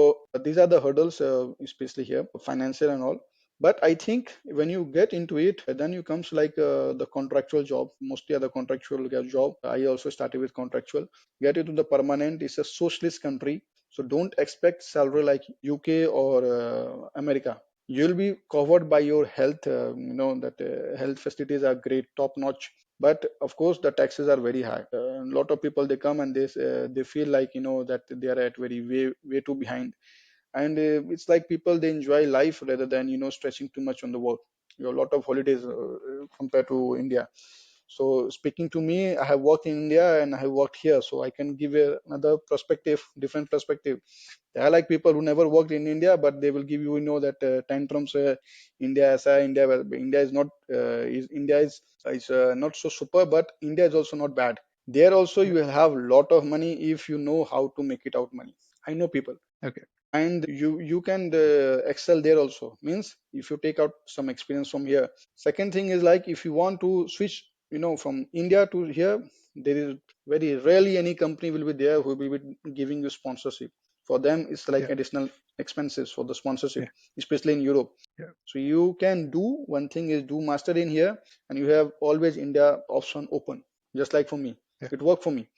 these are the hurdles, especially here, financial and all. But I think when you get into it, then you comes like the contractual job. Mostly are the contractual job. I also started with contractual. Get into the permanent. It's a socialist country, so don't expect salary like UK or America. You'll be covered by your health. That health facilities are great, top notch. But of course, the taxes are very high. A lot of people they come and they feel like that they are at very way too behind, and it's like people they enjoy life rather than stretching too much on the work. You have a lot of holidays compared to India. So speaking to me, I have worked in India and I have worked here, so I can give another perspective, different perspective. There are like people who never worked in India, but they will give that tantrums. India, as India, well, India is not is not so super, but India is also not bad. There also Yeah. you will have lot of money if you know how to make it out money. I know people, Okay. and you can excel there also. Means if you take out some experience from here. Second thing is like if you want to switch from India to here, there is very rarely any company will be there who will be giving you sponsorship. For them it's like Yeah. additional expenses for the sponsorship, Yeah. especially in Europe. Yeah. So you can do one thing is do master in here, and you have always India option open, just like for me. Yeah. It worked for me.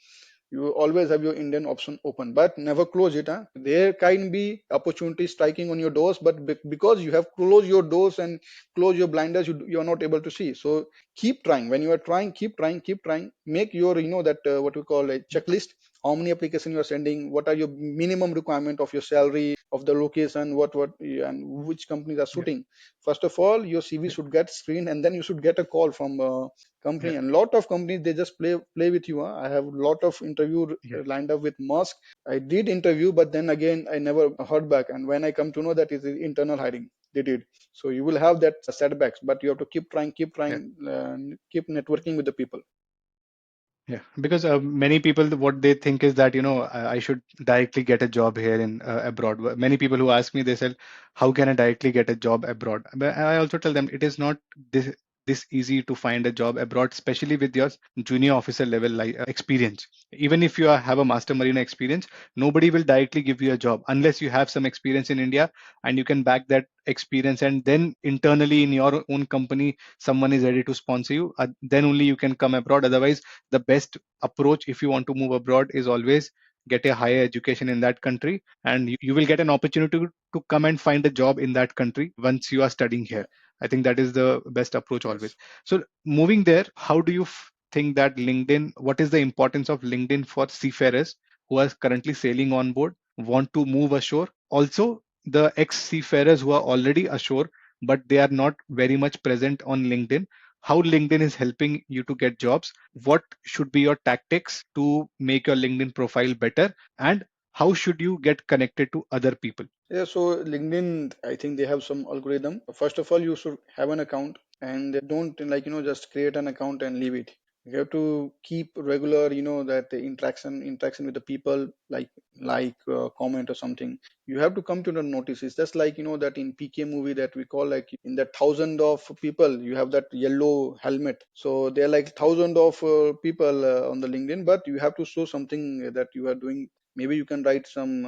You always have your Indian option open, but never close it. Huh? There can be opportunities striking on your doors, but because you have closed your doors and close your blinders, you are not able to see. So keep trying. When you are trying, keep trying, keep trying. Make your that what we call a checklist. How many applications you are sending? What are your minimum requirement of your salary, of the location, what and which companies are Yeah. suiting? First of all, your CV Yeah. should get screened, and then you should get a call from Yeah. company. And lot of companies they just play with you. Huh? I have lot of interview Yeah. lined up with Musk. I did interview, but then again I never heard back, and when I come to know that it is internal hiring, they did. So you will have that setbacks, but you have to keep trying, Yeah. keep networking with the people. Yeah, because many people, what they think is that, I should directly get a job here in abroad. Many people who ask me, they said, how can I directly get a job abroad? But I also tell them it is not this easy to find a job abroad, especially with your junior officer level experience. Even if you have a master marine experience, nobody will directly give you a job unless you have some experience in India and you can back that experience, and then internally in your own company someone is ready to sponsor you. Then only you can come abroad. Otherwise, the best approach if you want to move abroad is always get a higher education in that country, and you will get an opportunity to come and find a job in that country once you are studying here. Yeah. I think that is the best approach always. Yes. So moving there, how do you think that LinkedIn, what is the importance of LinkedIn for seafarers who are currently sailing on board, want to move ashore, also the ex seafarers who are already ashore but they are not very much present on LinkedIn, how LinkedIn is helping you to get jobs, what should be your tactics to make your LinkedIn profile better, and how should you get connected to other people? Yeah, so LinkedIn, I think they have some algorithm. First of all, you should have an account and don't just create an account and leave it. You have to keep regular, that the interaction with the people, comment or something. You have to come to the notices. Just like that in PK movie that we call, like in that thousand of people, you have that yellow helmet. So there are like thousand of people on the LinkedIn, but you have to show something that you are doing. Maybe you can write some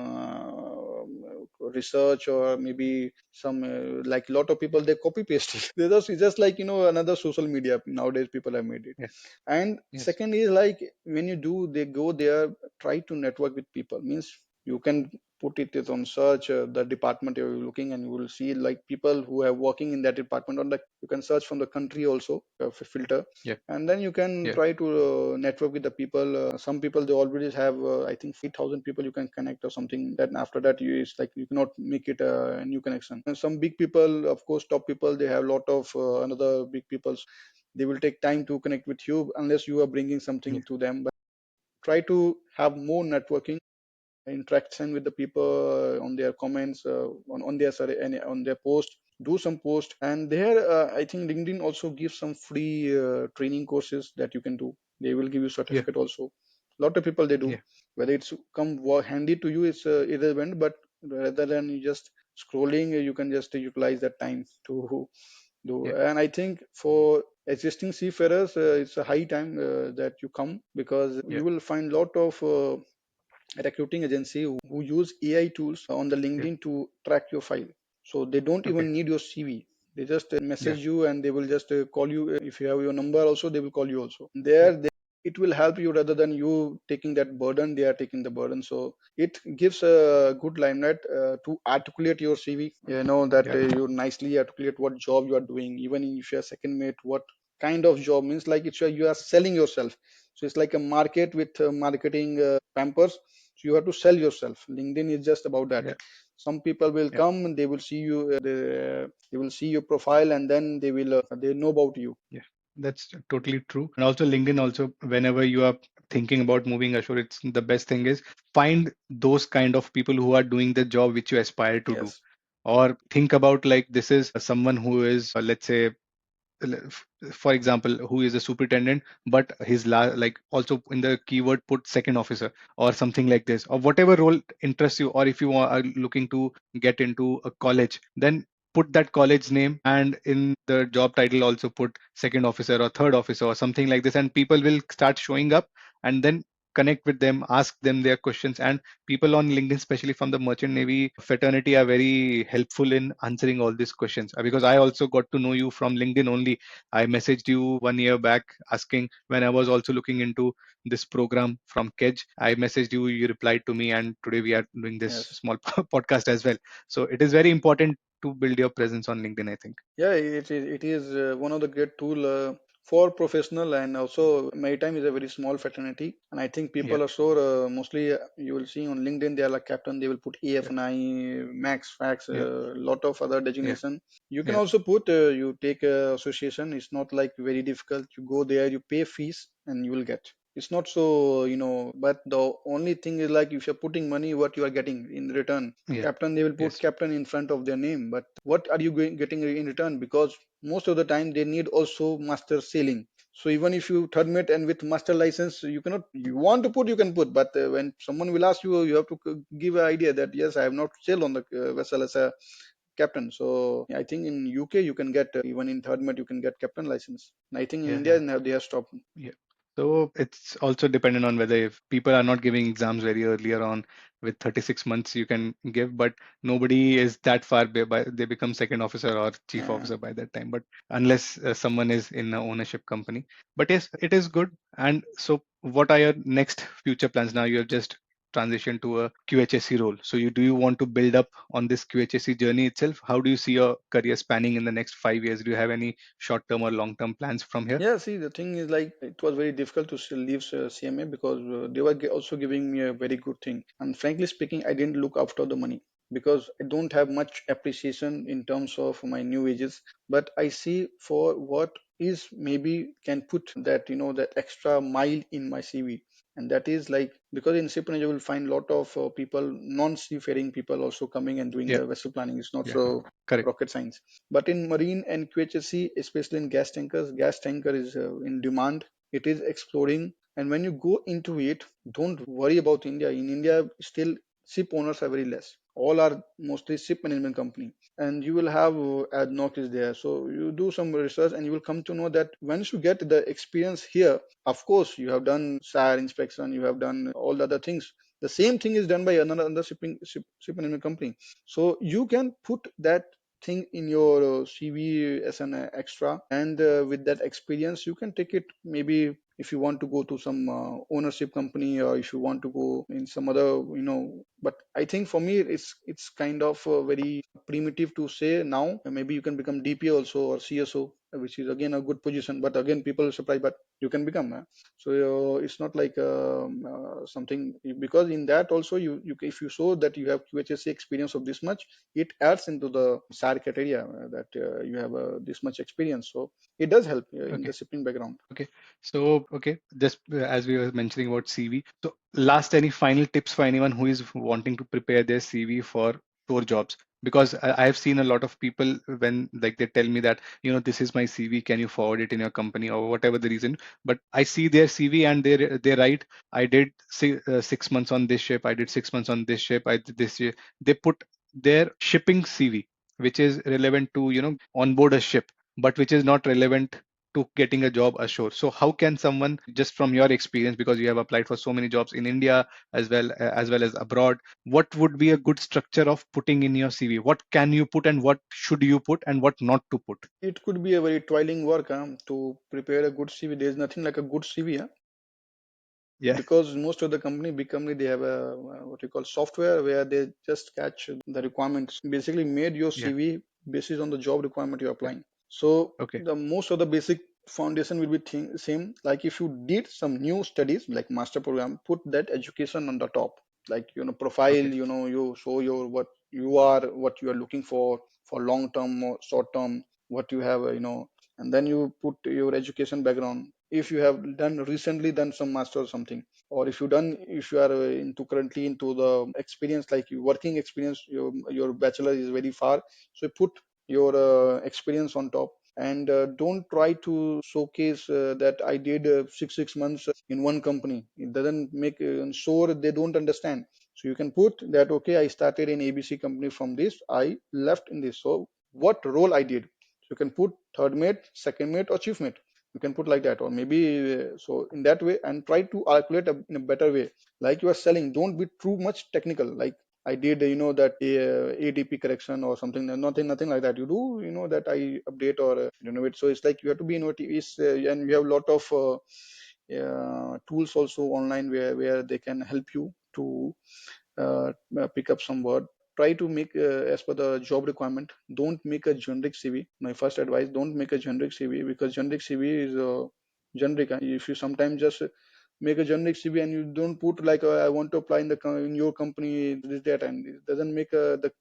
research, or maybe some like a lot of people they copy paste it. It's just like another social media nowadays people have made it. Yeah. And Yes. second is like when you do they go there, try to network with people, means you can put it as on search the department you're looking, and you will see like people who are working in that department, or like you can search from the country also, filter, Yeah. and then you can Yeah. try to network with the people. Some people they already have I think 5000 people you can connect or something. Then after that you it's like you cannot make it a new connection. And some big people, of course top people, they have a lot of another big people. They will take time to connect with you unless you are bringing Yeah. something to them. But try to have more networking interaction with the people on their comments, on their sorry, on their post. Do some post, and there I think LinkedIn also gives some free training courses that you can do. They will give you Yeah. certificate also. A lot of people they do. Yeah. Whether it's handy to you, it's irrelevant, but rather than you just scrolling, you can just utilize that time to do. Yeah. And I think for existing seafarers, it's a high time that you come, because Yeah. you will find lot of recruiting agency who use AI tools on the Yeah. LinkedIn to track your file. So they don't Okay. even need your CV. They just Yeah. message you, and they will just call you. If you have your number also, they will call you also. Yeah. It will help you rather than you taking that burden. They are taking the burden. So it gives a good limelight to articulate your CV. You know that Yeah. you nicely articulate what job you are doing. Even if you are second mate, what kind of job, means like it's you are selling yourself. So it's like a market with marketing pampers. So you have to sell yourself. LinkedIn is just about that. Yeah. Some people will Yeah. come, they will see you, they will see your profile, and then they know about you. Yeah, that's totally true. And also LinkedIn also, whenever you are thinking about moving ashore, it's the best thing is find those kind of people who are doing the job which you aspire to do. Yes. Or think about like this is someone who is, let's say, for example, who is a superintendent, but like also in the keyword put second officer or something like this, or whatever role interests you. Or if you are looking to get into a college, then put that college name, and in the job title also put second officer or third officer or something like this, and people will start showing up. And then connect with them, ask them their questions. And people on LinkedIn, especially from the merchant navy fraternity, are very helpful in answering all these questions. Because I also got to know you from LinkedIn only. I messaged you 1 year back asking, when I was also looking into this program from Kedge. I messaged you, you replied to me, and today we are doing this Yes. small podcast as well. So it is very important to build your presence on LinkedIn, I think. Yeah, it is one of the great tool for professional. And also Maritime is a very small fraternity, and I think Yeah. people are so mostly you will see on LinkedIn they are like captain. They will put Yeah. AFNI, Max, Fax, Yeah. lot of other Yeah. designation. You can Yeah. also put you take a association. It's not like very difficult. You go there, you pay fees, and you will get. It's not so but the only thing is like if you're putting money, what you are getting in return. Yeah. Captain, they will put Yes. captain in front of their name, but what are you getting in return? Because most of the time they need also master sailing. So even if you third mate and with master license, you cannot, you want to put, you can put, but when someone will ask you, you have to give an idea that yes, I have not sailed on the vessel as a captain. So I think in UK you can get even in third mate you can get captain license. And I think in Yeah, India yeah. now they have stopped. Yeah. So it's also dependent on whether if people are not giving exams very earlier on with 36 months you can give, but nobody is that far by they become second officer or chief Uh, officer by that time. But unless someone is in an ownership company. But yes, it is good. And so what are your next future plans now? You have just transitioned to a QHSE role. So you do you want to build up on this QHSE journey itself? How do you see your career spanning in the next 5 years? Do you have any short-term or long-term plans from here? Yeah, see, the thing is like it was very difficult to still leave CMA because they were also giving me a very good thing. And frankly speaking, I didn't look after the money because I don't have much appreciation in terms of my new wages. But I see for what is maybe can put that, that extra mile in my CV. And that is like because in shipbuilding you will find a lot of people, non-seafaring people also coming and doing Yeah. the vessel planning. It's not Yeah, so correct. rocket science. But in marine and QHSE, especially in gas tanker is in demand. It is exploding, and when you go into it, don't worry about India. In India, still ship owners are very less. All are mostly ship management company, and you will have ADNOC is there. So you do some research, and you will come to know that once you get the experience here, of course, you have done SAR inspection, you have done all the other things. The same thing is done by another ship management company. So you can put that thing in your CV as an extra, and with that experience, you can take it maybe if you want to go to some ownership company or if you want to go in some other, But I think for me, it's kind of very primitive to say now. Maybe you can become DP also or CSO, which is again a good position. But again, people are surprised, but you can become. So it's not like something because in that also you if you show that you have QHSC experience of this much, it adds into the SAR criteria that you have this much experience. So it does help in Okay. the shipping background. Okay. So, okay, just as we were mentioning about CV. So, last, any final tips for anyone who is wanting to prepare their CV for tour jobs? Because I have seen a lot of people when like they tell me that, this is my CV, can you forward it in your company or whatever the reason? But I see their CV and they write, I did 6 months on this ship, I did 6 months on this ship, I did this year. They put their shipping CV, which is relevant to, on board a ship, but which is not relevant to getting a job ashore. So how can someone, just from your experience, because you have applied for so many jobs in India as well as abroad, what would be a good structure of putting in your CV? What can you put and what should you put and what not to put? It could be a very toiling work to prepare a good CV. There's nothing like a good CV. Yeah. Because most of the big company, they have a what you call software where they just catch the requirements. Basically, made your Yeah. CV basis on the job requirement you're Yeah. applying. So Okay. the most of the basic foundation will be same. Like if you did some new studies like master program, put that education on the top. Like profile, Okay. you show your what you are, what you are looking for long term or short term, what you have, and then you put your education background. If you have done recently done some master or something, or if you are into currently into the experience like your working experience, your bachelor is very far, so put your experience on top. And don't try to showcase that I did 6 months in one company. It doesn't make sure they don't understand. So you can put that okay, I started in ABC company from this, I left in this, so what role I did. So you can put third mate, second mate, or chief mate. You can put like that, or maybe so in that way, and try to calculate in a better way. Like you are selling, don't be too much technical. Like I did, that ADP correction or something. Nothing like that. You do, that I update or renovate. So it's like you have to be innovative. And we have a lot of tools also online where they can help you to pick up some word. Try to make as per the job requirement. Don't make a generic CV. My first advice: don't make a generic CV, because generic CV is generic. If you sometimes just make a generic CV and you don't put like I want to apply in in your company this that, and it doesn't make the.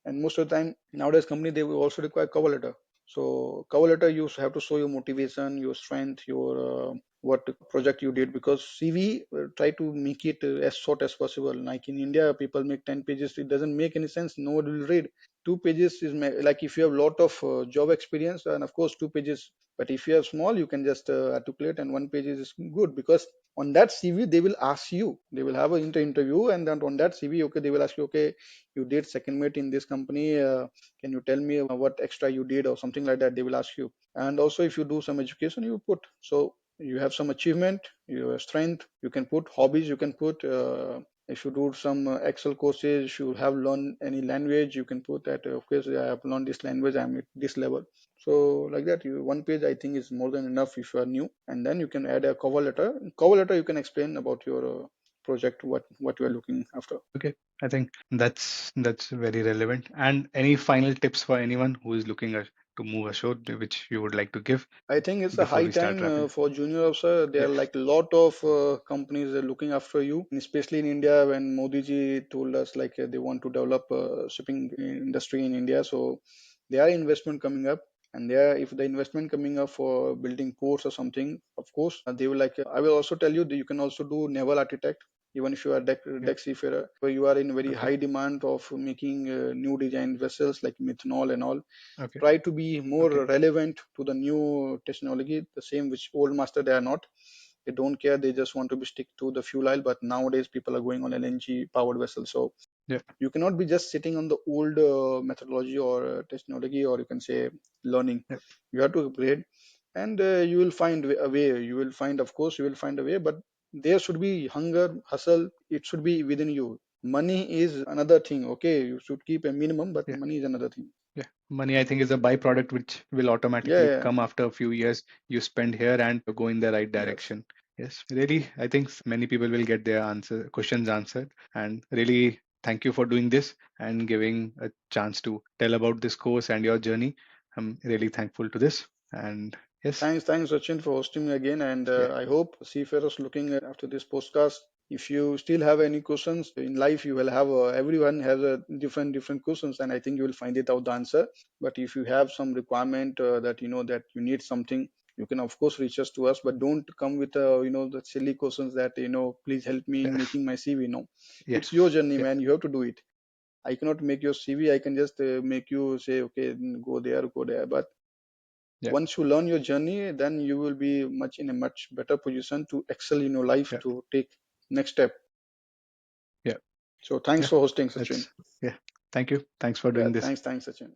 And most of the time nowadays company they will also require cover letter. So cover letter you have to show your motivation, your strength, your what project you did, because CV try to make it as short as possible. Like in India, people make 10 pages. It doesn't make any sense. No one will read. 2 pages is like if you have lot of job experience, and of course 2 pages. But if you have small, you can just articulate, and 1 page is good, because on that CV they will ask you, they will have an interview, and then on that CV, okay, they will ask you, okay, you did second mate in this company, can you tell me what extra you did or something like that, they will ask you. And also if you do some education, you put, so you have some achievement, your strength, you can put hobbies, you can put if you do some excel courses, if you have learned any language, you can put that, of course I have learned this language, I'm at this level. So like that, you 1 page I think is more than enough if you are new. And then you can add a cover letter. In cover letter you can explain about your project, what you are looking after. Okay, I think that's very relevant. And any final tips for anyone who is looking to move ashore, which you would like to give I think it's a before high we start time wrapping? for junior officer. There Yeah, are like a lot of companies are looking after you, and especially in India. When Modi ji told us like they want to develop shipping industry in India, so there are investment coming up, and there if the investment coming up for building ports or something, of course they will like. I will also tell you that you can also do naval architect. Even if you are yeah. deck seafarer, where you are in very Okay, high demand of making new design vessels like methanol and all, okay, try to be more okay. relevant to the new technology, the same which old master they are not. They don't care, they just want to be stick to the fuel oil. But nowadays people are going on LNG powered vessels, so Yeah, you cannot be just sitting on the old methodology or technology, or you can say learning. yeah, You have to upgrade, and you will find a way, you will find, of course you will find a way. But there should be hunger, hustle, it should be within you. Money is another thing, okay, you should keep a minimum, but yeah. money is another thing. Yeah, money I think is a byproduct which will Yeah, automatically yeah. come after a few years you spend here and go in the right Yes. direction. Yes, really, I think many people will get their questions answered. And really, thank you for doing this and giving a chance to tell about this course and your journey. I'm really thankful to this. And yes, Thanks, Sachin, for hosting me again. And yeah, I hope seafarers looking after this podcast, if you still have any questions in life, you will have everyone has a different questions, and I think you will find it out the answer. But if you have some requirement that you know that you need something, you can of course reach us to us. But don't come with the silly questions that please help me in yeah, making my CV. No, yeah, it's your journey, yeah, man. You have to do it. I cannot make your CV. I can just make you say, okay, go there, go there. But yeah, once you learn your journey, then you will be much in a much better position to excel in your life, yeah, to take next step. yeah, So thanks yeah. for hosting, Sachin. That's yeah. Thank you. Thanks for Yeah, doing this. thanks, Sachin.